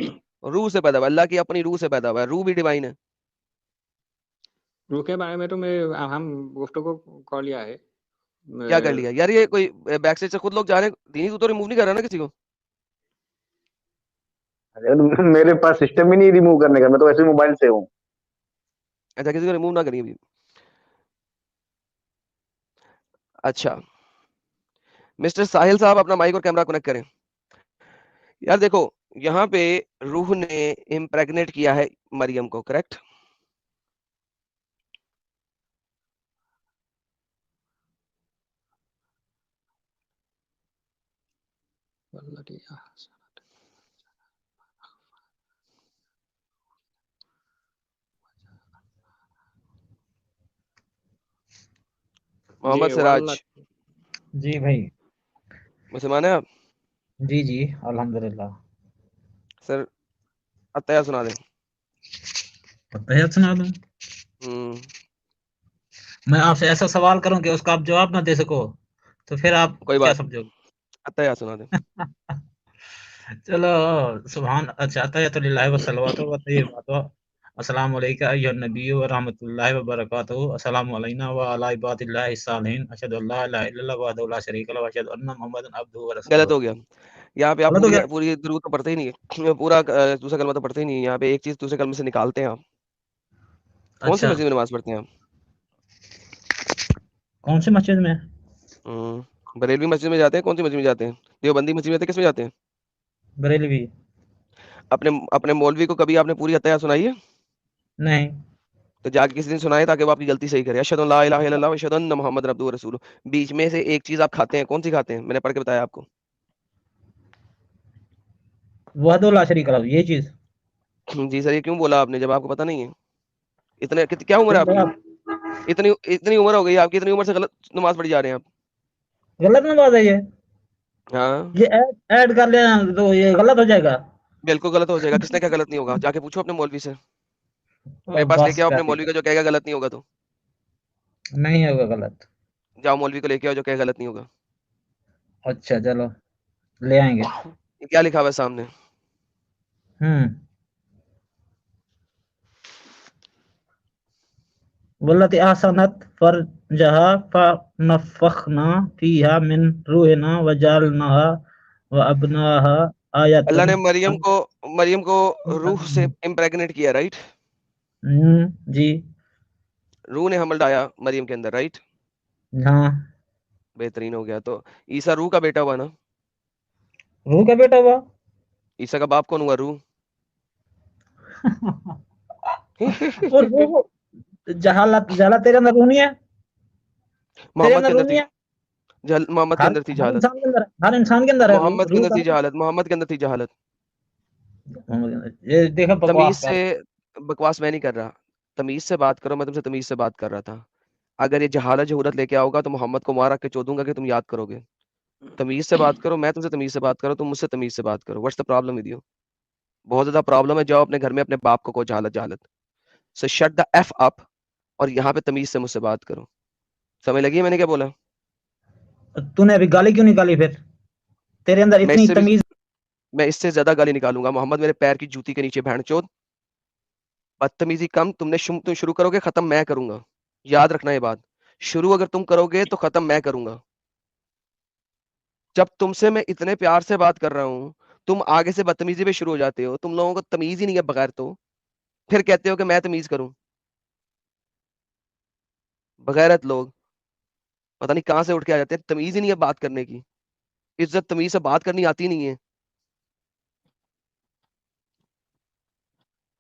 रूह से पैदा हुआ है, अल्लाह की अपनी रूह से पैदा हुआ है, रूह भी डिवाइन है। रूह के बारे में तो मैं हम गुफ्तगू कर लिया है। क्या कर लिया यार, ये कोई बैक साइड से खुद लोग जा रहे हैं, दीनी तू तो रिमूव नहीं कर रहा ना किसी को? अरे तो मेरे पास सिस्टम ही नहीं रिमूव करने का, मैं तो वैसे मोबाइल से हूँ। अच्छा, किसी को रिमूव ना करिए अभी। अच्छा, मिस्टर साहिल साहब अपना माइक और कैमरा कनेक्ट करें। यार देखो, यहाँ पे रूह ने इम्प्रेग्नेट किया है मरियम को, करेक्ट। मोहम्मद जी सिराज, जी भाई। मुसलमान है आप? जी जी अल्हम्दुलिल्लाह। सर अत्तया सुना दें। तहत सुना दूं? मैं आपसे ऐसा सवाल करूं कि उसका आप जवाब ना दे सको, तो फिर आप कोई क्या बात नहीं, समझोगे? अत्तया सुना दें। चलो सुभान, अच्छा, तहत लिल्लाहि व सलवातु व तय्यिबातु अस्सलामु अलैका अय्युहन नबिय्यु व रहमतुल्लाहि व बरकातुहू अस्सलामु अलैना व अला इबादिल्लाहि सालिहीन अशहदु अल्ला इलाहा इल्लल्लाह वहदहु ला शरीका लहू व अशहदु अन्ना मुहम्मदन अब्दुहु व गलत रसूलुहू। हो गया। यहाँ पे आप गलत हो पूरी गया? पूरी दुरूद तो पढ़ते ही नहीं है, पूरा दूसरा कलमा तो पढ़ते ही नहीं है। यहाँ पे एक चीज दूसरे कलमे से निकालते हैं आप। कौन सी अच्छा, मस्जिद में नमाज पढ़ते हैं आप? कौन सी मस्जिद में? बरेलवी मस्जिद में जाते हैं? कौन सी मस्जिद में जाते हैं? देवबंदी मस्जिद में जाते हैं? किस में जाते हैं? बरेलवी। अपने अपने मौलवी को कभी आपने पूरी अतया सुनाई है? नहीं। तो जाके किसी दिन सुनाए ताकि वो आपकी गलती सही करे। अशहदु अल्ला इलाहा इल्लल्लाह व अशहदु अन्ना मुहम्मदन अब्दुहु व रसूलुहू। बीच में से एक चीज आप खाते हैं, कौन सी खाते हैं? मैंने पढ़ के बताया आपको। वहदहु ला शरीका लहू, ये चीज। जी सर, ये क्यों बोला आपने जब आपको पता नहीं है? इतने क्या उम्र है फिर आपकी? आप इतनी इतनी उम्र हो गई आपकी, इतनी उम्र से गलत नमाज पढ़ी जा रहे हैं आप। गलत नमाज है ये? हाँ, ये ऐड कर लिया तो ये गलत हो जाएगा? बिल्कुल गलत हो जाएगा। किसने क्या गलत नहीं होगा? जाके पूछो अपने मौलवी से। मेरे पास बस लेके आओ अपने कर, मौलवी का जो कहेगा गलत नहीं होगा तो। नहीं होगा गलत। जाओ मौलवी को लेके आओ जो कहेगा गलत नहीं होगा। अच्छा चलो, ले आएंगे। ये क्या लिखा हुआ है सामने? वल्लती ahsanat farjaha फनफ़ख़ना फ़ीहा मिन रूहिना वजअलनाहा वअबनाहा अल्लाह आयतन ने मरियम को रूह से इम्प्रेग्नेट किया, राइट? जी। रूह ने हमल डाया मरियम के अंदर, राइट? हाँ, बेहतरीन हो गया। तो ईसा रूह का बेटा हुआ ना? रूह का बेटा हुआ। ईसा का बाप कौन हुआ? रूह। और रूह, जहालत जहालत तेरे अंदर रूह नहीं है? तेरे मोहम्मद अंदर के रूह अंदर नहीं थी है? मोहम्मद के हर अंदर थी हर जहालत। इंसान के अंदर है, हर इंसान के अंदर है रूह। मोहम्मद के रूह अंदर का थी जहालत। मोहम्मद के अंदर थी जहालत। मोहम्मद के अंदर। ये देखो तमीज बकवास से कर। बकवास मैं नहीं कर रहा। तमीज से बात करो, मैं तुमसे तमीज से बात कर रहा था। अगर ये जहालत जहूलत लेके आओगा तो मोहम्मद को मार रख के चोदूंगा कि तुम याद करोगे। तमीज से बात करो, मैं तुमसे तमीज से बात करो, तुम मुझसे तमीज से बात करो। What's the problem with you? बहुत ज्यादा प्रॉब्लम है। जाओ अपने घर में अपने बाप को जहालत जहालत। So shut the F up और यहाँ पे तमीज से मुझसे बात करो। समझ लगी है मैंने क्या बोला? तूने अभी गाली क्यों निकाली फिर? तेरे अंदर मैं इतनी इससे भी तमीज। मैं इससे ज्यादा गाली निकालूंगा। मोहम्मद मेरे पैर की जूती के नीचे भैंचोद। बदतमीजी कम। तुम शुरू करोगे, खत्म मैं करूंगा। याद रखना ये बात। शुरू अगर तुम करोगे तो खत्म मैं करूंगा। जब तुमसे मैं इतने प्यार से बात कर रहा हूं, तुम आगे से बदतमीजी पे शुरू हो जाते हो। तुम लोगों को तमीज ही नहीं है बगैर, तो फिर कहते हो कि मैं तमीज करूं। बगैरत लोग पता नहीं कहां से उठ के आ जाते हैं। तमीज ही नहीं है बात करने की। इज्जत तमीज से बात करनी आती नहीं है।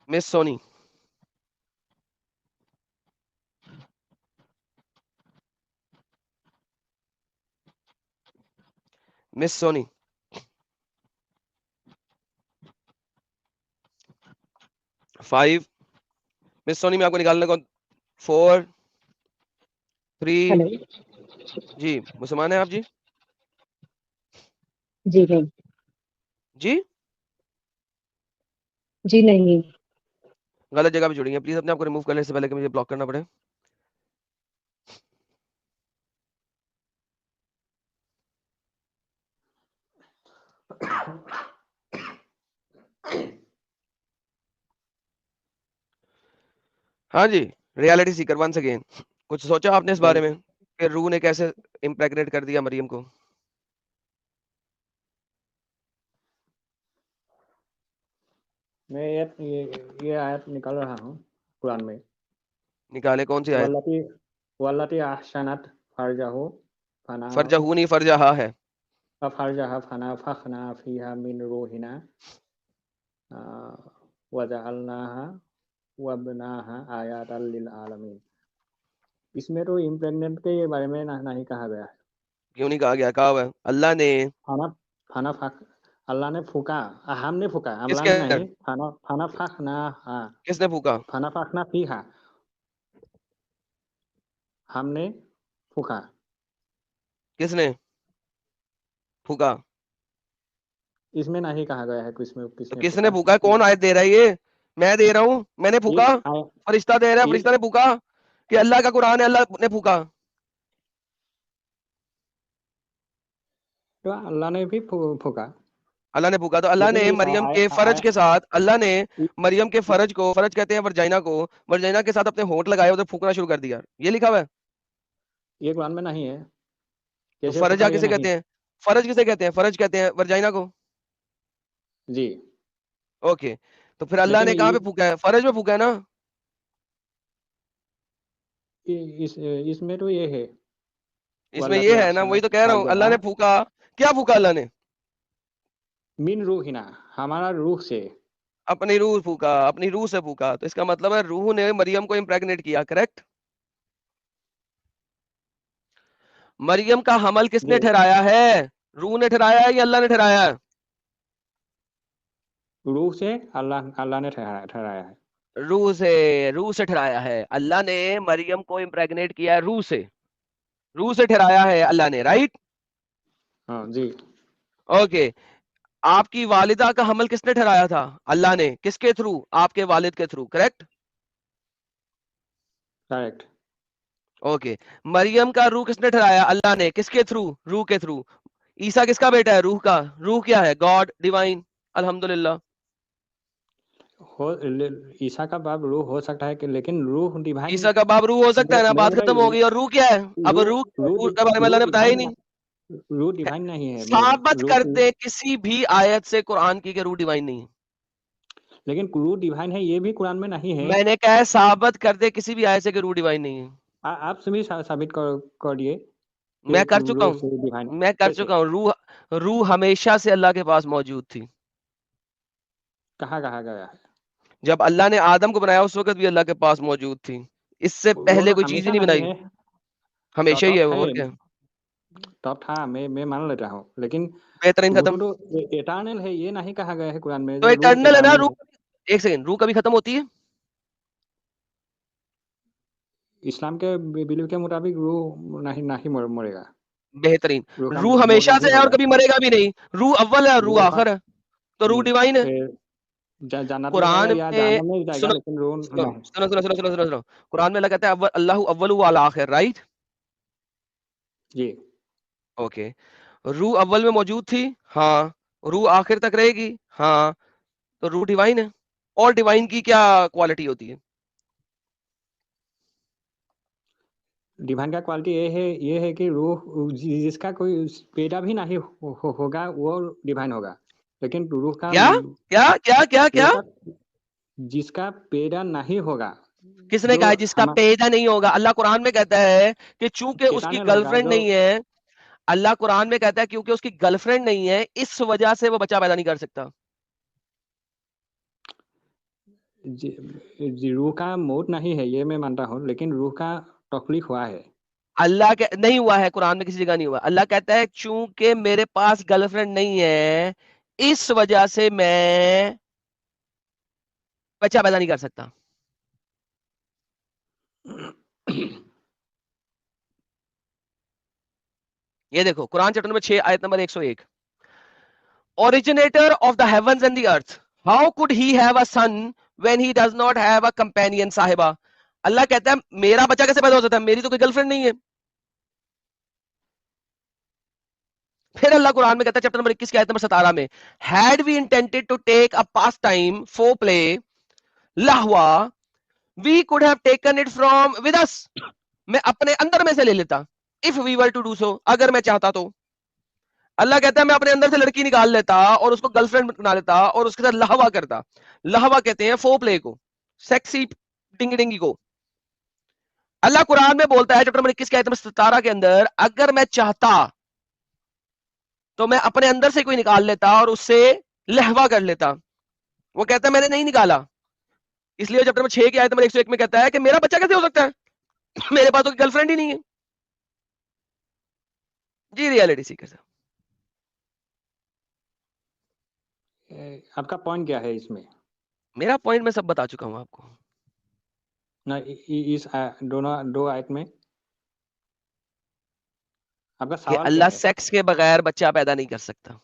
Miss Soni, Miss Soni, 5। Miss Soni, मैं आपको निकालने को 4 3। हेलो। जी मुसलमान है आप? जी जी नहीं। जी जी नहीं। गलत जगह पे जुड़ी हैं। प्लीज अपने आप को रिमूव कर लेने से पहले कि मुझे ब्लॉक करना पड़े। हाँ जी, रियलिटी सीकर वंस अगेन। कुछ सोचा आपने इस बारे में कि रूह ने कैसे इम्प्रेग्नेट कर दिया मरियम को? मैं ये आयत निकाल रहा हूँ कुरान में। निकाले कौन सी आयत? वल्लती वल्लती अहसनत फरजहु फना फरजहू नहीं, फरजहा है। फरजहा फना फखना फीहा मिन रूहिना वजअलनाहा वबनाहा आयातल लिल आलमीन। इसमें तो इम्प्रेग्नेंट के बारे में नहीं कहा गया है। क्यों नहीं कहा गया? कहा हुआ है अल्लाह ने। फना फना फक अल्लाह ने फूका, हमने फूका, अल्लाह किसके ने अंदर? नहीं। फना फना फखना किसने फूका? फना फखना फीहा, हमने फूका। किसने फूका? इसमें नहीं कहा गया है किसमें तो किसने किसने फूका। फूका? कौन आयत दे रहा है ये? मैं दे रहा हूँ, मैंने ये फूका? फरिश्ता दे रहा है, ये फरिश्ता ने फूका? कि अल्लाह का कुरान है, अल्लाह ने फूका? तो अल्लाह ने भी फूका। अल्लाह ने फूका, तो अल्लाह ने लेकिन मरियम के फर्ज के साथ, अल्लाह ने मरियम के फर्ज को, फर्ज कहते हैं वर्जाइना को, वर्जाइना के साथ अपने होंठ लगाए, उधर फूकना शुरू कर दिया। ये लिखा हुआ है। ये कुरान में नहीं है, तो कैसे फर्जा फूका ये किसे नहीं। कहते हैं? फर्ज किसे कहते हैं? फर्ज कहते हैं वर्जाइना को। जी, ओके, तो फिर अल्लाह लेकिन ने कहाँ पे फूका है? फर्ज में फूका है ना। इसमें तो ये है, इसमें ये है ना, वही तो कह रहा हूँ, अल्लाह ने फूका। क्या फूका अल्लाह ने? मिन रूहिना, हमारा रूह से। अपनी रूह फूका, अपनी रूह से फूका, तो इसका मतलब है रूह ने मरियम को इम्प्रेग्नेट किया, करेक्ट? मरियम का हमल किसने जी, ठहराया है? रूह ने ठहराया है या अल्लाह ने ठहराया है? रूह से अल्लाह अल्लाह ने ठहराया है। रूह से ठहराया है। अल्लाह ने मरियम को इम्प्रेग्नेट किया है रूह से, रूह से ठहराया है अल्लाह ने, राइट? हाँ जी, ओके, आपकी वालिदा का हमल किसने ठहराया था? अल्लाह ने। किसके थ्रू? आपके वालिद के थ्रू, करेक्ट? करेक्ट। ओके, मरियम का रूह किसने ठहराया? अल्लाह ने। किसके थ्रू? रूह के थ्रू। ईसा किसका बेटा है? रूह का। रूह क्या है? God, divine. अल्हम्दुलिल्लाह। ईसा का बाप रूह हो सकता है कि, लेकिन रूह डिवाइन। ईसा का बाप रूह हो सकता है ना, बात मेरा खत्म हो गई। और रूह क्या है? अब रूह रूह रूह रूह के बारे में अल्लाह ने बताया ही नहीं। रूह डिवाइन नहीं है। साबित रूह, कर दे किसी भी आयत से कुरान की कि रूह डिवाइन नहीं है। लेकिन रूह डिवाइन है ये भी कुरान में नहीं है। मैंने कहा है साबित कर दे किसी भी आयत से कि रूह डिवाइन नहीं है। आप सभी साबित कर दिए मैं कि कर चुका रूह हूँ, से डिवाइन। मैं कर कैसे, चुका हूँ। रूह, रूह हमेशा से अल्लाह के पास मौजूद थी। कहाँ कहा गया है? जब अल्लाह ने आदम को बनाया उस वक्त भी अल्लाह के पास मौजूद थी। इससे वो पहले तो कोई चीज ही हमेशा नहीं नहीं बनाई। है। हमेशा ही तब है वो, है, और क्या? तब था, मैं मान लेता हूँ, लेकिन बेहतरीन रूह खत्म। तो एटर्नल है, ये नहीं कहा गया है कुरान में तो जो रूह इटर्नल है ना एटर्नल है। रूह। एक सेकंड, रूह कभी खत्म होती है? इस्लाम के बिलीव के मुताबिक रूह नहीं नहीं मरेगा। बेहतरीन। रूह का रूह मौत हमेशा नहीं से है और होगा। कभी मरेगा भी नहीं। रूह अव्वल है और रूह रूह आखिर है, तो रूह डिवाइन है। फिर जन्नत में जाएगा कुरान या में जहन्नम में जाएगा, सुनो लेकिन रूह सुनो नहीं। सुनो सुनो सुनो सुनो सुनो सुनो। कुरान में अल्लाह कहता है अल्लाहु अव्वलु वल आखिर, राइट? जी, ओके, रूह अव्वल में मौजूद थी, हाँ। रूह आखिर तक रहेगी, हाँ। तो रूह डिवाइन है। और डिवाइन की क्या क्वालिटी होती है? डिवाइन का क्वालिटी ये है कि रूह जिसका कोई पैदा भी नहीं होगा वो डिवाइन होगा। लेकिन क्या क्या क्या क्या रूह क्या? का जिसका पैदा नहीं होगा, किसने जो कहा है जिसका हम पैदा नहीं होगा? अल्लाह कुरान में कहता है कि चूंकि उसकी एटर्नल होगा, गर्लफ्रेंड जो नहीं है। अल्लाह कुरान में कहता है क्योंकि उसकी गर्लफ्रेंड नहीं है, इस वजह से वो बच्चा पैदा नहीं कर सकता। रूह का मौत नहीं है, ये मैं मानता हूँ, लेकिन रूह का तकलीफ हुआ है। अल्लाह के नहीं हुआ है, कुरान में किसी जगह नहीं हुआ। अल्लाह कहता है चूंकि मेरे पास गर्लफ्रेंड नहीं है, इस वजह से मैं बच्चा पैदा नहीं कर सकता। ये देखो कुरान चैप्टर नंबर 6 आयत number 101। originator of the heavens and the earth, how could he have a son when he does not have a companion? साहिबा, अल्लाह कहता है मेरा बच्चा कैसे पैदा हो सकता है, मेरी तो कोई गर्लफ्रेंड नहीं है। फिर अल्लाह कुरान में कहता है चैप्टर नंबर 21 की आयत नंबर 17 में, had we intended to take a pastime for play lahwa, we could have taken it from with us, मैं अपने अंदर में से ले लेता, if we were to do so, अगर मैं चाहता तो। अल्लाह कहता है मैं अपने अंदर से लड़की निकाल लेता और उसको गर्लफ्रेंड बना लेता और उसके साथ लहवा करता। लहवा कहते हैं फो प्ले को, सेक्सी डिंगी डिंगी को। अल्लाह कुरान में बोलता है चैप्टर नंबर 21 के आयत नंबर 17 के अंदर, अगर मैं चाहता तो मैं अपने अंदर से कोई निकाल लेता और उससे लहवा कर लेता। वो कहता है मैंने नहीं निकाला। इसलिए चैप्टर नंबर 6 की आयत नंबर 101 में कहता है कि मेरा बच्चा कैसे हो सकता है, मेरे पास तो गर्लफ्रेंड ही नहीं है। जी रियलिटी सीकर साहब, आपका पॉइंट क्या है इसमें? मेरा पॉइंट मैं सब बता चुका हूं आपको ना इस दोनों दो आयत में आपका कि सवाल क्या अल्लाह है? सेक्स के बगैर बच्चा पैदा नहीं कर सकता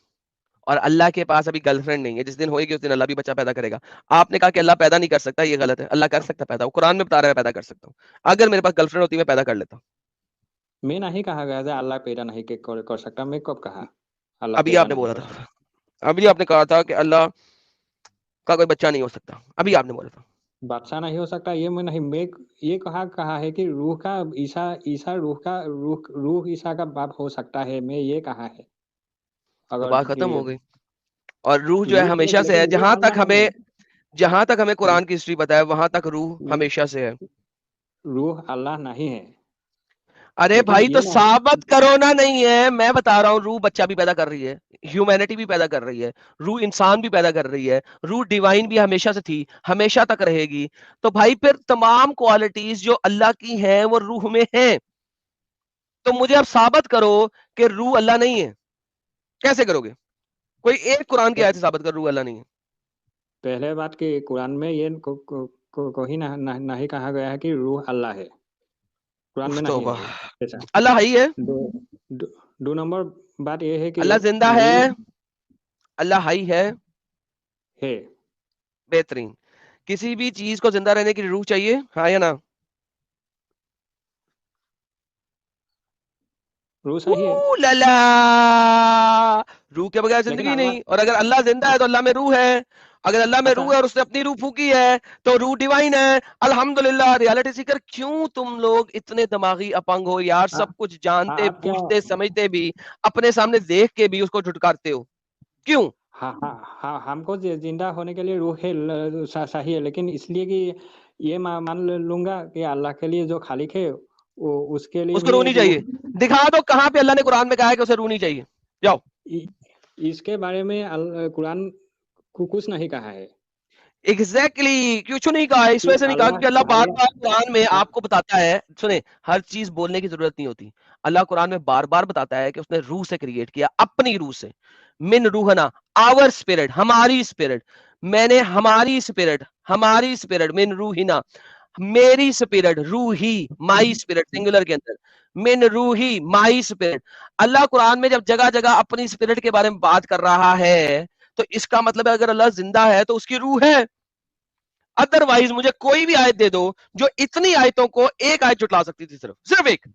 और अल्लाह के पास अभी गर्लफ्रेंड नहीं है। जिस दिन होएगी उस दिन अल्लाह भी बच्चा पैदा करेगा। आपने कहा कि अल्लाह पैदा नहीं कर सकता, ये गलत है। अल्लाह कर सकता पैदा, वो कुरान में बता रहा है पैदा कर सकता हूँ। अगर मेरे पास गर्लफ्रेंड होती मैं पैदा कर लेता। मैं नहीं कहा गया था अल्लाह पैदा नहीं कर सकता। मैं कब कहा अल्लाह अभी पैदा आपने नहीं बोला कर था, सकता? अभी आपने कहा था कि अल्लाह का कोई बच्चा नहीं हो सकता, अभी आपने बोला था। बादशाह नहीं हो सकता ये मैं नहीं, मैं ये कहा है कि रूह का ईसा रूह ईसा का बाप हो सकता है, मैं ये कहा है। तो अगर बात खत्म हो गई। और रूह जो है रूह हमेशा से है, लेकिन रूह अल्लाह नहीं है। जहां तक हमें कुरान की हिस्ट्री पता है वहां तक रूह हमेशा से है। रूह अल्लाह नहीं है। अरे लेकिन भाई ये तो ना साबित करो ना, नहीं है, मैं बता रहा हूँ रूह बच्चा भी पैदा कर रही है, ह्यूमैनिटी भी पैदा कर रही है, रूह इंसान भी पैदा कर रही है, रूह डिवाइन भी हमेशा से थी, हमेशा तक रहेगी। तो भाई फिर तमाम क्वालिटीज जो अल्लाह की हैं वो रूह में हैं। तो मुझे अब साबित करो कि रूह अल्लाह नहीं है। कैसे करोगे? कोई एक कुरान की आयत से साबित कर रूह अल्लाह नहीं है। पहले बात कि कुरान में ये कोई नहीं कहा गया है कि रूह अल्लाह है, कुरान में उफ नहीं तौबा, है ऐसा। अल्लाह ही है। दो दो, दो नंबर बात ये है कि अल्लाह जिंदा है, रूह अल्लाह हाई है। है, बेहतरीन। किसी भी चीज को जिंदा रहने की रूह चाहिए, हाँ या ना? रूह सही है। लला, रूह के बगैर लेकिन जिंदगी अल्लाह नहीं। और अगर अल्लाह जिंदा है तो अल्लाह में रूह है। अगर अल्लाह में अच्छा रूह है और उसने अपनी रूह फूकी है तो रूह डिवाइन है। अल्हम्दुलिल्लाह। रियलिटी सीकर, क्यों तुम लोग इतने दिमागी अपंग हो यार? हाँ सब कुछ जानते आप क्या बूझते समझते भी अपने सामने देख के भी उसको झुटकारते हो, क्यों? हाँ हाँ हाँ हमको जिंदा होने के लिए रूह है सही है, लेकिन इसलिए कि ये मान लूंगा कि अल्लाह के लिए जो खालिक है वो उसके लिए उसको भी रूह नहीं एक चाहिए। रूह। दिखा दो कहां पे अल्लाह ने कुरान में कहा है कि उसे रूह नहीं चाहिए। जाओ। इ- इसके बारे में कुरान कुछ नहीं कहा है एग्जैक्टली क्यों नहीं कहा है? इस कि वजह से नहीं कहा क्योंकि अल्लाह बार बार कुरान में हाँ आपको बताता है। सुने, हर चीज बोलने की जरूरत नहीं होती। अल्लाह कुरान में बार बार बताता है कि उसने रूह से क्रिएट किया, अपनी रूह से। मिन रूहना, आवर स्पिरिट, हमारी स्पिरिट। मैंने हमारी स्पिरिट मिन रूहिना, मेरी स्पिरिट, रूही, माई स्पिरिट सिंगुलर के अंदर, मिन रूही, माई स्पिरिट। अल्लाह कुरान में जब जगह जगह अपनी स्पिरिट के बारे में बात कर रहा है तो इसका मतलब है अगर अल्लाह जिंदा है तो उसकी रूह है। अदरवाइज मुझे कोई भी आयत दे दो जो इतनी आयतों को एक आयत जुटला सकती थी, सिर्फ सिर्फ एक।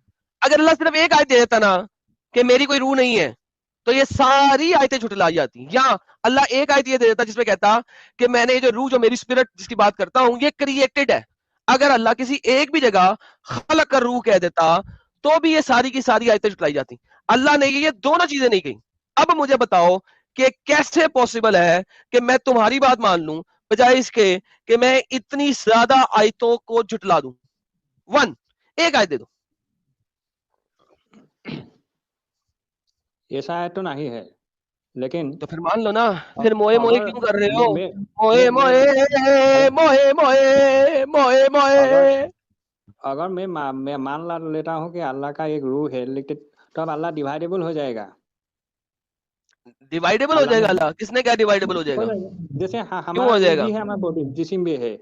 अगर अल्लाह सिर्फ एक आयत दे देता ना कि मेरी कोई रूह नहीं है तो ये सारी आयतें झुटला जाती। या अल्लाह एक आयत ये दे देता जिसमें कहता कि मैंने ये जो रूह, जो मेरी स्पिरिट जिसकी बात करता हूं, ये क्रिएटेड है। अगर अल्लाह किसी एक भी जगह खलक कर रूह कह देता तो भी ये सारी की सारी आयतें जुटलाई जाती। अल्लाह ने ये दोनों चीजें नहीं कही। अब मुझे बताओ कि कैसे पॉसिबल है कि मैं तुम्हारी बात मान लूं बजाय इसके कि मैं इतनी ज्यादा आयतों को जुटला दूं। वन, एक आयत दे दो। ऐसा है तो नहीं है, लेकिन तो फिर मान लो ना। फिर मोए मोए अगर क्यों कर रहे हो? मैं मोए मोए अगर मोए मोए मोए अगर मोए। अगर मैं मान लेता हूँ कि अल्लाह का एक रूह है, लेकिन तो अब अल्लाह डिवाइडेबल हो जाएगा। डिवाइडेबल हो अल्लाह जाएगा में अल्लाह? किसने क्या डिवाइडेबल हो हो जाएगा? जाएगा, जैसे क्यों हमारा हो रूह भी जाएगा? है, हमारा बॉडी जिस्म भी है।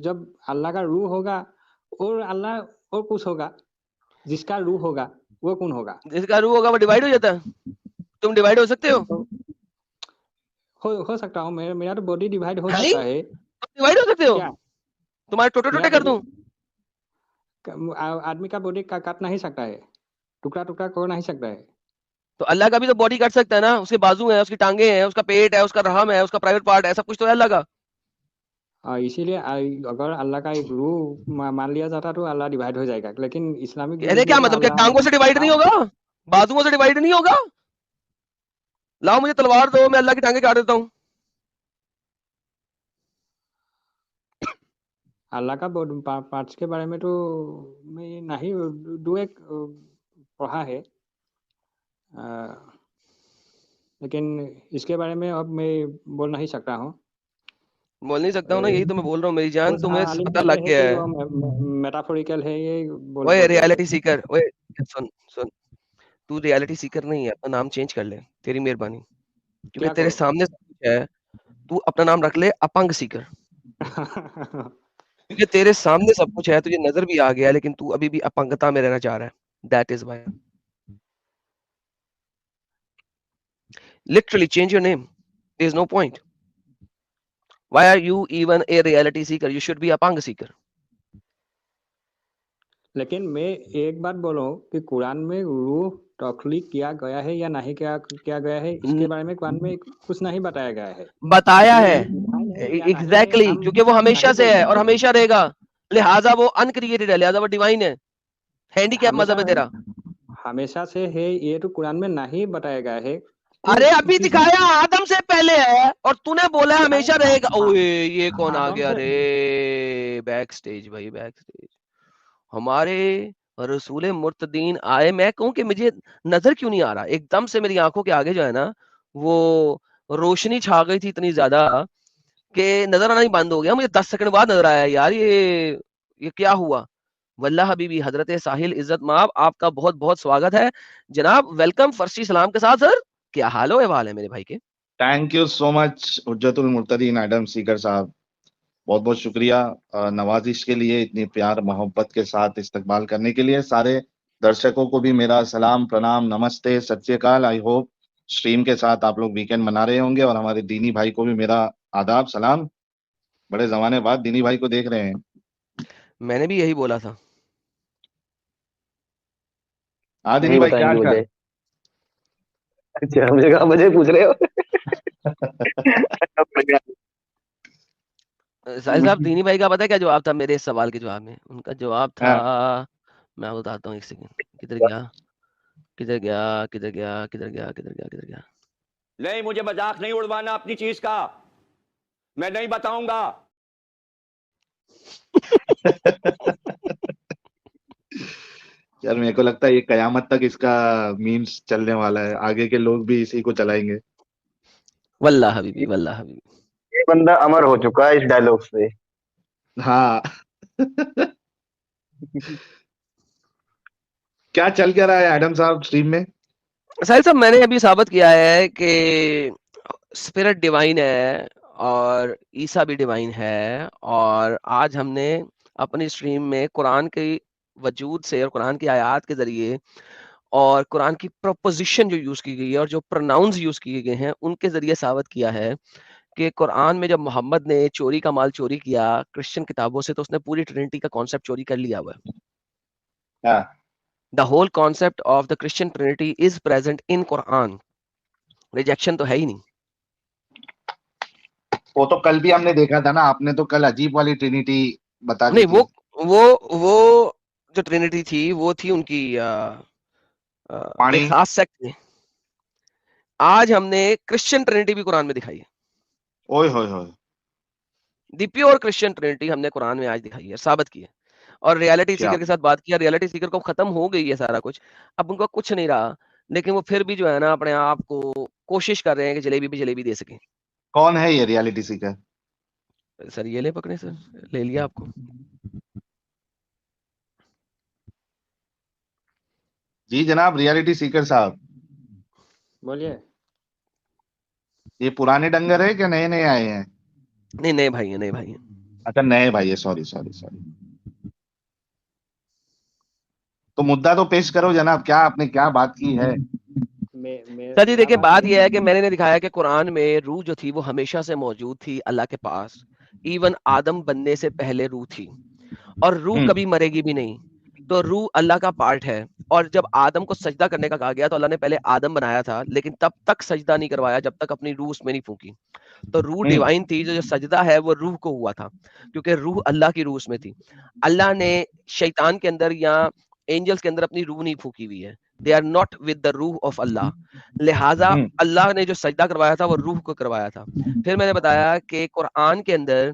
जब अल्लाह का रूह होगा और अल्लाह और कुछ होगा, जिसका रूह होगा वो कौन होगा? जिसका रूह होगा वो डिवाइड हो जाता है। तुम डिवाइड हो सकते हो? तो हो सकता हूँ, मेरा तो बॉडी डिवाइड हो नहीं, सकता है। तुम डिवाइड हो सकते हो? क्या तुम्हारे टोटे मेरा टोटे कर बॉडी दूं? आदमी का बॉडी का काट नहीं सकता है, टुकड़ा टुकड़ा कर नहीं सकता है। तो अल्लाह का भी तो बॉडी काट सकता है ना। उसके बाजू है, उसकी टांगे हैं, उसका पेट है, उसका रहम है, उसका प्राइवेट पार्ट है, सब कुछ तो है अल्लाह का। इसीलिए अगर अल्लाह का एक रूह मान लिया जाता तो अल्लाह डिवाइड हो जाएगा, लेकिन इस्लामिक कहने क्या रिलीजन में मतलब? क्या अल्लाह टांगों से डिवाइड नहीं हाँ, होगा? बाजुओं से डिवाइड नहीं होगा? लाओ मुझे तलवार दो, मैं अल्लाह की टांगे काट देता हूँ। अल्लाह का पार्ट्स के बारे में तो मैं नहीं दो एक पढ़ा है, अ, लेकिन इसके बारे में अब मैं बोल नहीं सकता हूँ। बोल नहीं सकता हूँ ना, यही तो मैं बोल रहा हूँ मेरी जान, कुछ तुम्हें आलिम पता कहते लग हैं गया कि है। वो मेटाफोरिकल है, ये ओए बोलते हैं। रियलिटी सीकर, ओए सुन सुन, तू रियलिटी सीकर नहीं है, अपना नाम चेंज कर ले, तेरी मेहरबानी। क्योंकि क्या तेरे करो? सामने सब कुछ है। तू अपना नाम रख ले अपंग सीकर। क्योंकि तेरे सामने सब कुछ है, तुझे नजर भी आ गया, लेकिन तू अभी भी अपंगता में रहना चाह रहा है। That is why. Literally change your name, there is no point. Why are you even a reality seeker? You should be a pang seeker. लेकिन मैं एक बात बोलूं कि कुरान में रूह तख्लीक किया गया है या नहीं किया गया है, इसके बारे में कुरान में कुछ नहीं बताया गया है। बताया ये है डिवाइन है या नहीं है एग्जैक्टली हम क्योंकि वो हमेशा नहीं से बोल है और सकते। हमेशा रहेगा, लिहाजा वो अनक्रिएटेड है, लिहाजा वो डिवाइन है। हैंडीकैप हमेशा मजहब है तेरा। हमेशा से है ये तो कुरान में नहीं बताया गया है। अरे अभी किस दिखाया आदम से पहले है और तूने बोला है हमेशा रहेगा। ओए ये कौन आ आदम गया से रे? बैक स्टेज भाई, बैक स्टेज। हमारे रसूल मुर्तदीन आए। मैं कहूं कि मुझे नजर क्यों नहीं आ रहा, एकदम से मेरी आंखों के आगे जो है ना वो रोशनी छा गई थी इतनी ज्यादा कि नजर आना ही बंद हो गया। मुझे 10 सेकंड बाद नजर आया यार ये क्या हुआ। वल्लाह हबीबी हजरत साहिल इज्जत माब, आपका बहुत बहुत स्वागत है जनाब। वेलकम फर्शी सलाम के साथ। सर क्या हाल है मेरे भाई के? थैंक यू सो मच हुज्जतुल मुर्तदीन एडम सीकर साहब, बहुत बहुत शुक्रिया नवाजिश के लिए, इतनी प्यार मोहब्बत के साथ इस्तकबाल करने के लिए। सारे दर्शकों को भी मेरा सलाम प्रणाम नमस्ते सत श्री अकाल। आई होप स्ट्रीम के साथ आप लोग वीकेंड मना रहे होंगे, और हमारे दीनी भाई को भी मेरा आदाब सलाम। बड़े जमाने बाद दीनी भाई को देख रहे हैं। मैंने भी यही बोला था। हाँ दीनी नहीं भाई क्या बताएंगे हाल मुझे। चाल? अच्छा मुझे कहा मुझे पूछ रहे हो। साहिल साहब, दीनी भाई का पता है क्या जवाब था मेरे इस सवाल के जवाब में? उनका जवाब था, हाँ मैं आपको बताता हूँ, एक सेकंड। किधर गया किधर गया किधर गया किधर गया किधर गया किधर गया? नहीं, मुझे मजाक नहीं उड़वाना अपनी चीज का, मैं नहीं बताऊंगा। यार मेरे को लगता है ये कयामत तक इसका मीम्स चलने वाला है, आगे के लोग भी इसी को चलाएंगे। वल्लाह हबीबी, वल्लाह हबीबी। ये बंदा अमर हो चुका है इस डायलॉग से। हाँ क्या चल क्या रहा है एडम साहब स्ट्रीम में? साहिल साहब, मैंने अभी साबित किया है कि स्पिरिट डिवाइन है और ईसा भी डिवाइन है। और आज हमने अपनी स्ट्रीम में कुरान के वजूद से और कुरान की आयत के जरिए और कुरान की प्रपोजिशन जो यूज की गई है और जो प्रोनाउंस यूज किए गए हैं उनके जरिए साबित किया है कि कुरान में जब मोहम्मद ने चोरी का माल चोरी किया क्रिश्चियन किताबों से, तो उसने पूरी ट्रिनिटी का कॉन्सेप्ट चोरी कर लिया हुआ है। हाँ the whole concept of the Christian trinity is present in Quran. Rejection तो है ही नहीं। वो तो कल भी हमने देखा था ना, आपने तो कल अजीब वाली ट्रिनिटी बता दी नहीं, थी। वो जो ट्रिनिटी थी वो थी उनकी पानी। एक खास सेक्ट में। आज हमने क्रिश्चियन ट्रिनिटी भी कुरान में दिखाई है। ओए होए होए। दी प्योर क्रिश्चियन ट्रिनिटी हमने कुरान में आज दिखाई है, साबित की है। और रियलिटी क्या सीकर के साथ बात किया, रियलिटी सीकर को खत्म हो गई है सारा कुछ, अब उनका कुछ नहीं रहा। लेकिन वो फिर भी जो है ना अपने आप को कोशिश कर रहे हैं कि जलेबी भी जलेबी दे सके। कौन है ये रियलिटी सीकर? सर ये ले पकड़े, सर ले लिया आपको। जी जनाब रियलिटी सीकर साहब, बोलिए। ये पुराने डंगर है क्या नए नए आए हैं? नहीं, नए भाई है, नए भाई है। अच्छा नए भाई है, सॉरी सॉरी सॉरी। तो मुद्दा तो पेश करो जनाब, क्या आपने क्या बात की है? सर जी देखिए, बात यह है कि मैंने दिखाया कि कुरान में रूह जो थी वो हमेशा से मौजूद थी अल्लाह के पास। इवन आदम बनने से पहले रूह थी और रूह कभी मरेगी भी नहीं। तो रूह अल्लाह का पार्ट है। और जब आदम को सजदा करने का कहा गया तो अल्लाह ने पहले आदम बनाया था, लेकिन तब तक सजदा नहीं करवाया जब तक अपनी रूह उसमें नहीं फूकी। तो रूह डिवाइन थी, जो सजदा है वो रूह को हुआ था, क्योंकि रूह अल्लाह की रूह उसमें थी। अल्लाह ने शैतान के अंदर या एंजल्स के अंदर अपनी रूह नहीं फूकी हुई है। They are not with the रूह ऑफ अल्लाह। लिहाजा अल्लाह ने जो सजदा करवाया था वो रूह को करवाया था। फिर मैंने बताया कि कुरान के अंदर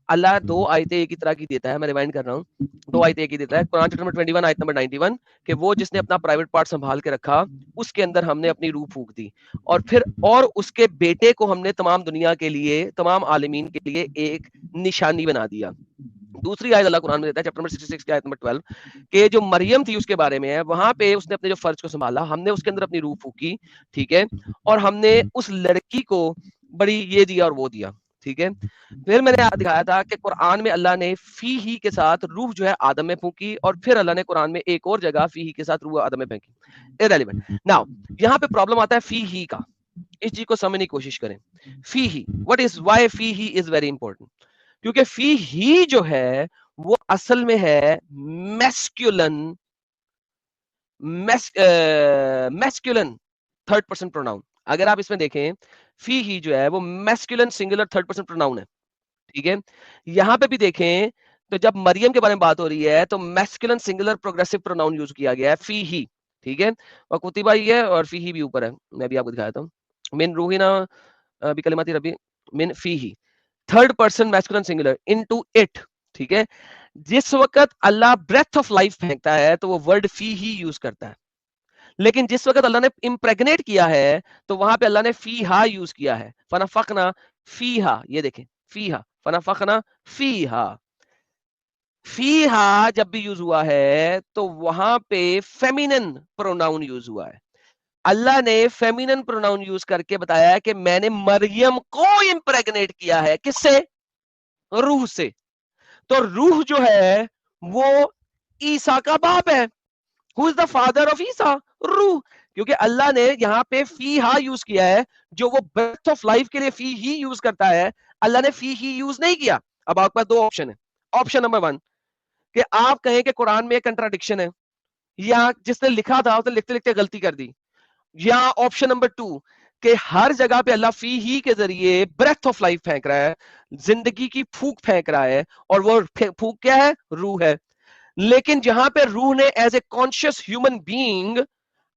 अल्लाह दो आयतें एक ही तरह की देता है। मैं रिवाइंड कर रहा हूँ, दो आयतें एक ही देता है। कुरान चैप्टर नंबर 21 आयत नंबर 91 कि वो जिसने अपना प्राइवेट पार्ट संभाल के रखा उसके अंदर हमने अपनी रूह फूंक दी, और उसके बेटे को हमने तमाम दुनिया के लिए, तमाम आलमीन के लिए एक निशानी बना दिया। दूसरी आयत अल्लाह कुरान में देता है चैप्टर नंबर 66 की आयत नंबर 12 के जो मरियम थी उसके बारे में है, वहां पे उसने अपने जो फर्ज को संभाला, हमने उसके अंदर अपनी रूह फूकी, ठीक है, और हमने उस लड़की को बड़ी ये दिया और वो दिया, ठीक है। फिर मैंने दिखाया था कि कुरान में अल्लाह ने फी ही के साथ रूह जो है आदम में फूकी, और फिर अल्लाह ने कुरान में एक और जगह फी ही के साथ रूह आदम में फेंकी। इररिलेवेंट। नाउ यहाँ पे प्रॉब्लम आता है फी ही का। इस चीज को समझने की कोशिश करें। फी ही, व्हाट इज, व्हाई फी ही इज वेरी इंपॉर्टेंट, क्योंकि फी ही जो है वो असल में है मैस्कुलन थर्ड पर्सन प्रोनाउन। अगर आप इसमें देखें, फी ही जो है वो masculine singular third person pronoun है, ठीक है। यहां पे भी देखें तो जब मरियम के बारे में बात हो रही है तो masculine singular progressive pronoun use किया गया है, फी ही, ठीक है। और कुतिबा ही है और फी ही भी ऊपर है, मैं भी आपको दिखाया था। मिन रूहिना बिकलिमाति रबी मिन फी ही, third person masculine singular into it, ठीक है। जिस वक्त अल्लाह ब्रेथ ऑफ लाइफ फेंकता है तो वो वर्ड फी ही यूज करता है, लेकिन जिस वक्त अल्लाह ने इम्प्रेग्नेट किया है तो वहां पे अल्लाह ने फी हा यूज किया है, फनाफकना फी हा, ये देखें फी हा, फनाफकना फी हा। फी हा जब भी यूज हुआ है तो वहां पे फेमिनिन प्रोनाउन यूज हुआ है। अल्लाह ने फेमिनिन प्रोनाउन यूज करके बताया कि मैंने मरियम को इम्प्रेग्नेट किया है, किससे? रूह से। तो रूह जो है वो ईसा का बाप है। Who is the father of Isa? रूह। क्योंकि अल्लाह ने यहाँ पे फी हा यूज किया है, जो वो ब्रेथ ऑफ लाइफ के लिए फी ही यूज करता है, अल्लाह ने फी ही यूज नहीं किया। अब आपके पास दो ऑप्शन है। ऑप्शन नंबर 1 कि आप कहें कि कुरान में एक कंट्राडिक्शन है, या जिसने लिखा था उसने लिखते लिखते गलती कर दी, या ऑप्शन नंबर 2 कि हर जगह पे अल्लाह फी ही के जरिए ब्रेथ ऑफ लाइफ फेंक रहा है, जिंदगी की फूक फेंक रहा है, और वो फूक क्या है? रूह है। लेकिन जहां पे रूह ने as a conscious human being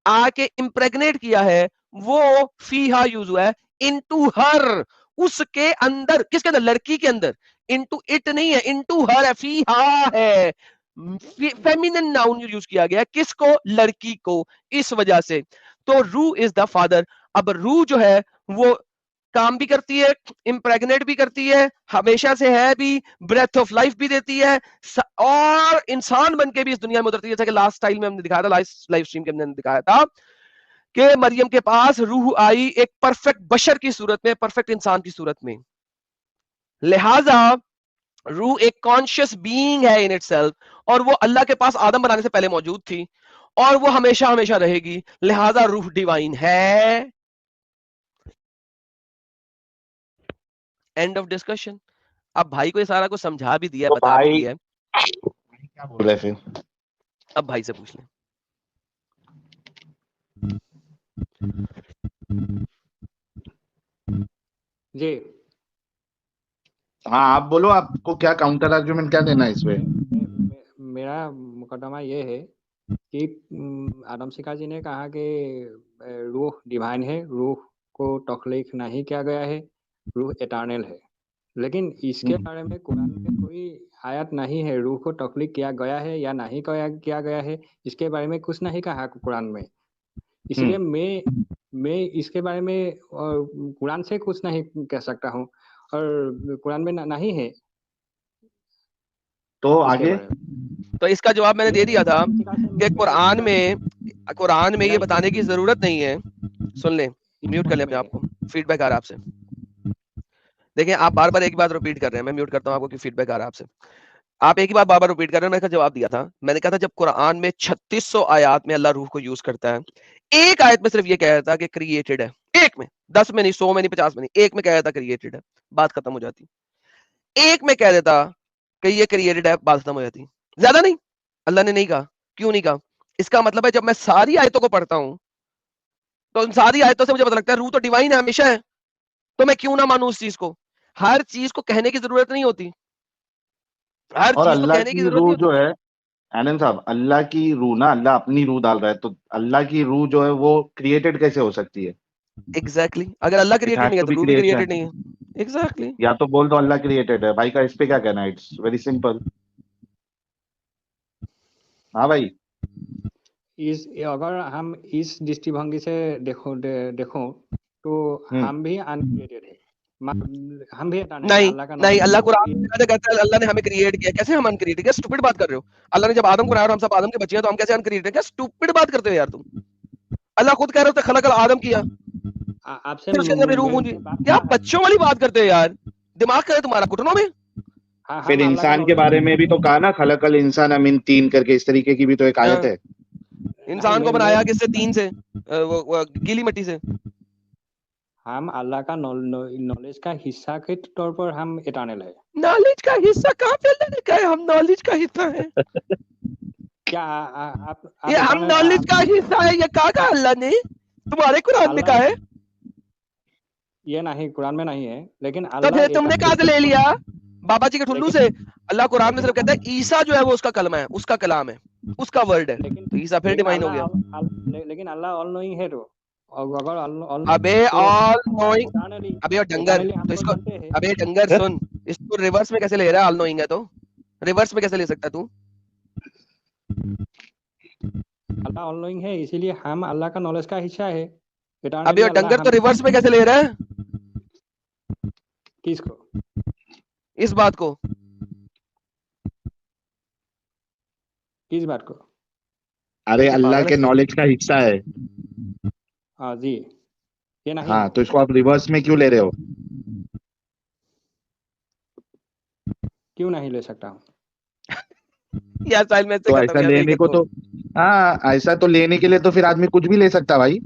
आके इम्प्रेग्नेट किया है, वो फीहा यूज हुआ है, इनटू हर, उसके अंदर। किसके अंदर? लड़की के अंदर। इनटू इट नहीं है, इनटू हर है, फीहा है। फेमिनिन नाउन यूज किया गया, किसको? लड़की को। इस वजह से तो रूह इज द फादर। अब रूह जो है वो काम भी करती है, इम्प्रेग्नेट भी करती है, हमेशा से है भी, ब्रेथ ऑफ लाइफ भी देती है, और इंसान बन के भी इस दुनिया में उतरती है। जैसा कि लास्ट टाइम में हमने दिखाया था, लास्ट लाइव स्ट्रीम के अंदर दिखाया था कि मरियम के पास रूह आई एक परफेक्ट बशर की सूरत में, परफेक्ट इंसान की सूरत में। लिहाजा रूह एक कॉन्शियस बीइंग है इन इटसेल्फ, और वो अल्लाह के पास आदम बनाने से पहले मौजूद थी, और वो हमेशा हमेशा रहेगी। लिहाजा रूह डिवाइन है। End of discussion. अब भाई को ये सारा कुछ समझा भी दिया, तो बता भी भाई दिया, क्या बोल रहे फिर? अब भाई से पूछ लें। जी हाँ आप बोलो, आपको क्या काउंटर आर्गुमेंट क्या देना है इस पे? मेरा मुकदमा ये है कि आदम सिका जी ने कहा कि रूह डिवाइन है, रूह को तख्लीक नहीं किया गया है, रूह एटर्नल है। लेकिन इसके बारे में कुरान में कोई आयत नहीं है रूह को तख्लीक किया गया है या नहीं किया गया है, इसके बारे में कुछ नहीं कहा कुरान में। इसलिए मैं इसके बारे में कुरान से कुछ नहीं कह सकता हूँ, और कुरान में नहीं है। तो आगे तो इसका जवाब मैंने दे दिया था कि कुरान में ये बताने की जरूरत नहीं है। सुन लें, म्यूट कर लें अपने आप को, फीडबैक आ रहा है आपसे। देखिए आप बार बार एक ही बात रिपीट कर रहे हैं, मैं म्यूट करता हूं आपको कि फीडबैक आ रहा है आपसे। आप एक ही बात बार बार रिपीट कर रहे हैं। मैंने जवाब दिया था, मैंने कहा था जब कुरान में 3600 आयत में अल्लाह रूह को यूज करता है, एक आयत में सिर्फ ये कह रहा था कि क्रिएटेड है, एक में, 10 में नहीं, 100 में नहीं, 50 में नहीं, एक में कह रहा था क्रिएटेड है, बात खत्म हो जाती। एक में कह देता कि ये क्रिएटेड है, बात खत्म हो जाती। ज्यादा नहीं, अल्लाह ने नहीं कहा। क्यों नहीं कहा? इसका मतलब है जब मैं सारी आयतों को पढ़ता हूं तो उन सारी आयतों से मुझे पता लगता है रूह तो डिवाइन है, हमेशा है, तो मैं क्यों ना मानूं उस चीज को। हर चीज को कहने की जरूरत नहीं होती, हर और चीज को अल्लाह कहने की की जरूरत रूह नहीं जो होती। है आनंद साहब, अल्लाह की रूह ना, अल्लाह अपनी रूह डाल रहा है, तो अल्लाह की रूह जो है वो क्रिएटेड कैसे हो सकती है? एग्जैक्टली अगर अल्लाह इट क्रिएटेड हैज नहीं है टू तो बी रूह भी क्रिएटेड क्रिएशन। नहीं है। एग्जैक्टली या तो बोल दो अल्लाह क्रिएटेड है, भाई का इस पे क्या कहना है? It's very simple. हाँ भाई, अगर हम इस दृष्टिभंगी से देखो तो हम भी अनक्रिएटेड है, हम भी नहीं अल्लाह का नहीं, अल्लाह कुरान नाम में कहता है अल्लाह ने हमें क्रिएट किया। कैसे हम अनक्रिएटेड? क्या स्टूपिड बात कर रहे हो? अल्लाह ने जब आदम को बनाया और हम सब आदम के बच्चे हैं, तो हम कैसे अनक्रिएटेड हैं? क्या स्टूपिड बात करते हो यार तुम? अल्लाह खुद कह रहे हो खलकल आदम किया, आपसे फिर उसके अंदर रूह मुझे, क्या बच्चों वाली बात करते हो यार? दिमाग करे तुम्हारा घुटनों में? फिर इंसान के बारे में भी तो कहा ना, खलकल इंसान अमीन 3 करके, इस तरीके की भी तो एक आयत है। इंसान को बनाया किससे? 3 से, वो गीली मिट्टी से। हम अल्लाह का नॉलेज का हिस्सा के तौर पर हम इटर्नल है। नॉलेज का हिस्सा कहाँ पे अल्लाह ने कहा है हम नॉलेज का हिस्सा है? क्या आप ये हम नॉलेज का हिस्सा है ये कहा अल्लाह ने? तुम्हारे कुरान में कहा है? ये नहीं, कुरान में नहीं है, लेकिन तो अल्लाह फिर तुमने कहाँ से ले लिया? बाबा जी के ठुल्लू से? अल्लाह कुरान में सिर्फ कहता है ईसा जो है वो उसका कलमा है, उसका कलाम है, उसका वर्ड है। तो ईसा फिर डिवाइन हो गया। लेकिन अल्लाह ऑल नोइंग है। तो अगर अबे ऑल नोइंग, अबे डंगर, तो इसको, अबे डंगर सुन, इसको रिवर्स में कैसे ले रहा है? ऑल नोइंग है तो रिवर्स में कैसे ले सकता है तू? अल्लाह ऑल नोइंग है, इसीलिए हम अल्लाह का नॉलेज का हिस्सा है। अबे डंगर तो रिवर्स में कैसे ले रहा है? किसको? इस बात को। किस बात को? अरे अल्लाह के नॉलेज का हिस्सा है। हाँ जी, ये नहीं। हाँ, तो इसको आप रिवर्स में क्यों ले रहे हो? क्यों नहीं ले सकता हूँ? यार साहिल में तो ऐसा लेने को तो, हाँ ऐसा तो लेने के लिए तो फिर आदमी कुछ भी ले सकता भाई।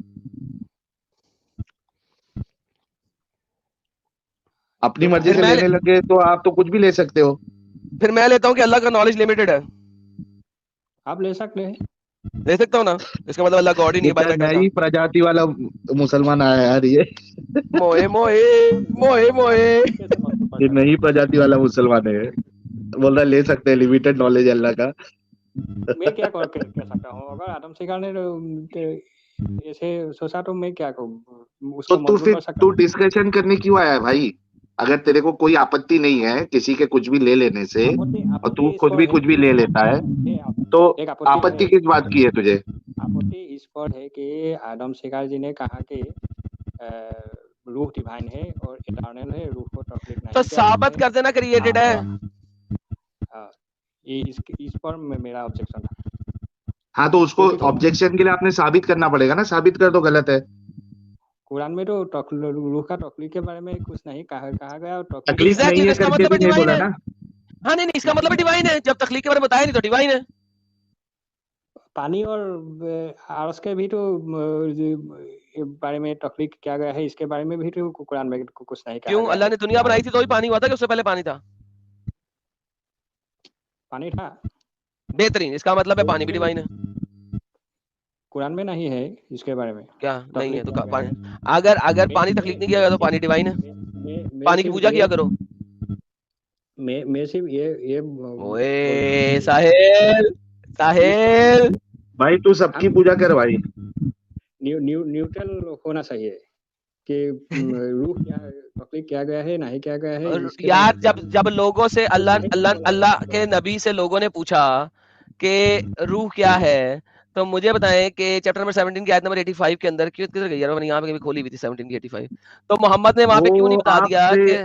अपनी मर्जी से लेने लगे तो आप तो कुछ भी ले सकते हो। फिर मैं लेता हूँ कि अल्लाह का नॉलेज लिमिटेड है। आप ले सकते हैं। ले सकता हूँ ना, इसका मतलब अल्लाह गॉड ही नहीं है। नई प्रजाति वाला मुसलमान आया यार ये। मोए मोए मोए मोए, ये नई प्रजाति वाला मुसलमान है, बोल रहा ले सकते हैं, लिमिटेड नॉलेज है अल्लाह का। मैं क्या कर सकता हूँ? अगर आदम शिकार ने ऐसे सोचा तो मैं क्या करूँ? तो तू डिस्कशन करने क्यों आया है भाई? अगर तेरे को कोई आपत्ति नहीं है किसी के कुछ भी ले लेने से, और तू खुद भी कुछ भी ले लेता है, तो आपत्ति किस बात की है तुझे? आपत्ति इस पर है कि आदम शिकार जी ने कहा कि रूह डिवाइन है और इटर्नल है, रूह को तकलीफ नहीं। तो साबित कर देना क्रिएटेड है। इस पर मेरा ऑब्जेक्शन था। हाँ, तो उसको ऑब्जेक्शन के लिए आपने साबित करना पड़ेगा ना, साबित कर दो गलत है। कुरान में तो रूह का तकलीफ के बारे में कुछ नहीं कहा गया, और तकलीफ नहीं है करके भी नहीं बोला ना। हाँ नहीं, इसका मतलब डिवाइन है। जब तकलीफ के बारे में बताया नहीं तो डिवाइन है। पानी और आरस के भी तो बारे में तकलीफ किया गया है, इसके बारे में भी तो कुरान में कुछ नहीं कहा। क्यों? अल्लाह ने दुनिया बनाई थी तो ही पानी हुआ था कि उससे पहले पानी था? पानी था। बेहतरीन, इसका मतलब है पानी भी डिवाइन है। कुरान में नहीं है इसके बारे में। क्या नहीं है? तो पानी, अगर पानी तकलीफ नहीं किया गया तो पानी डिवाइन है। पानी की पूजा किया करो। मैं सिर्फ ये ओए साहिल भाई तू सबकी पूजा कर भाई। न्यूट्रल होना चाहिए कि रूह क्या तकलीफ किया गया है नहीं किया गया है। यार जब लोगों से अल्लाह के नबी से लोगों ने पूछा कि रूह क्या है, तो मुझे बताएं कि चैप्टर नंबर 17 की आयत नंबर 85 के अंदर किधर गई यार? मैंने यहाँ पे खोली हुई थी 17 की 85। तो मोहम्मद ने वहां पे क्यों नहीं बता दिया कि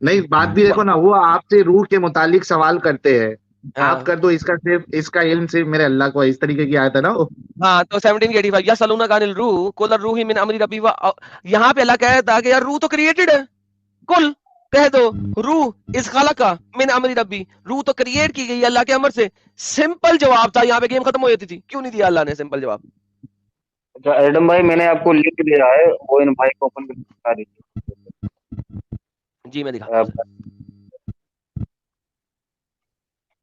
नहीं? बात भी देखो ना, वो आपसे रूह के मुतालिक सवाल करते हैं, आप कर दो इसका इल्म सिर्फ मेरे अल्लाह को, इस तरीके की आयत है ना वो। हाँ, तो 17 की 85 या सलूना कानिल रूह कुल रूही मिन अमरी रब्बी। यहाँ पे अल्लाह कहता कि यार रूह तो क्रिएटेड है। कुल कह दो रूह इस खलका मिन अमरी रब्बी, रूह तो क्रिएट की गई अल्लाह के अमर से। सिंपल जवाब था, यहाँ पे गेम खत्म हो जाती थी। क्यों नहीं दिया अल्लाह ने सिंपल जवाब? अच्छा एडम भाई, मैंने आपको लिंक दिया है, वो इन भाई को ओपन करके दिखा दीजिए। जी मैं दिखा।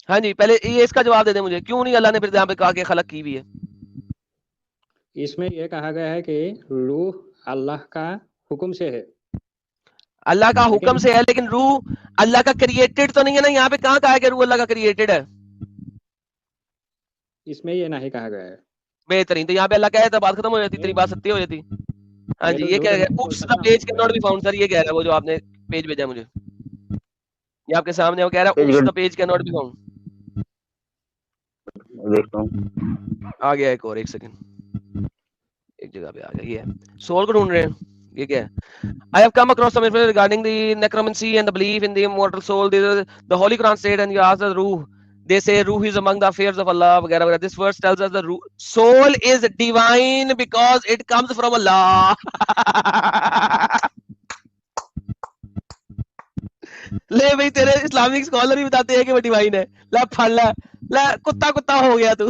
हाँ जी, पहले ये इसका जवाब दे दे मुझे, क्यों नहीं अल्लाह ने फिर यहाँ पे कहा कि खलक की हुई है? इसमें यह कहा गया है कि रूह अल्लाह का हुक्म से है। अल्लाह का हुक्म से है, लेकिन रूह अल्लाह का क्रिएटेड तो नहीं है ना। यहाँ पे कहाँ कहा है कि रूह अल्लाह का क्रिएटेड है? इसमें ये नहीं कहा गया है। बेहतरीन, तो यहाँ पे अल्लाह कहे तो बात खत्म हो जाती, तेरी बात सत्य हो जाती। हाँ जी, ये कह रहा है oops the page can not be found. Sir ये कह रहा है वो जो आपने पेज भेजा मुझे, ये आपके सामने वो कह रहा है oops the page can not be found. देखता हूँ, आ गया एक और, एक सेकंड, एक जगह पे आ गया। ये सोल को ढूंढ रहे हैं। ये क्या है? I have come across some information regarding the necromancy and the belief in the immortal soul. The Holy Quran said, and you ask the Ruh. They say Ruh is among the affairs of Allah. वगैरह वगैरह. This verse tells us the Ruh, soul is divine because it comes from Allah. ले भाई, तेरे Islamic scholar भी बताते हैं कि वो डिवाइन है। ला फड़ ला कुत्ता कुत्ता हो गया तू।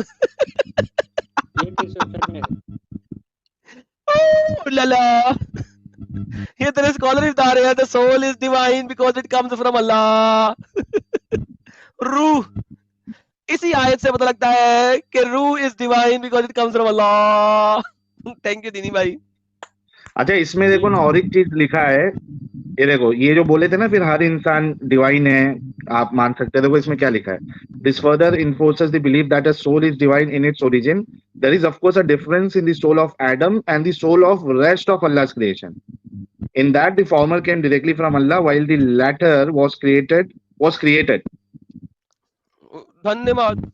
लला ये तेरे स्कॉलर बता रहे हैं, the soul is divine because it comes from Allah. रूह, इसी आयत से पता लगता है कि रूह is divine because it comes from Allah. Thank you दीनी भाई। अच्छा, इसमें देखो ना और एक चीज लिखा है, ये देखो, ये जो बोले थे ना फिर हर इंसान डिवाइन है, आप मान सकते हैं। देखो इसमें क्या लिखा है, this further enforces the belief that a soul is divine in its origin, there is of course a difference in the soul of Adam and the soul of rest of Allah's creation, in that the former came directly from Allah while the latter was created. धन्यवाद,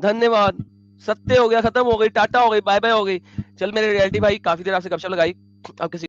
धन्यवाद। सत्य हो गया, खत्म हो गई, टाटा हो गई, बाय बाय हो गई। चल मेरे रियलिटी भाई, काफी देर आपसे गपशप लगाई, अब किसी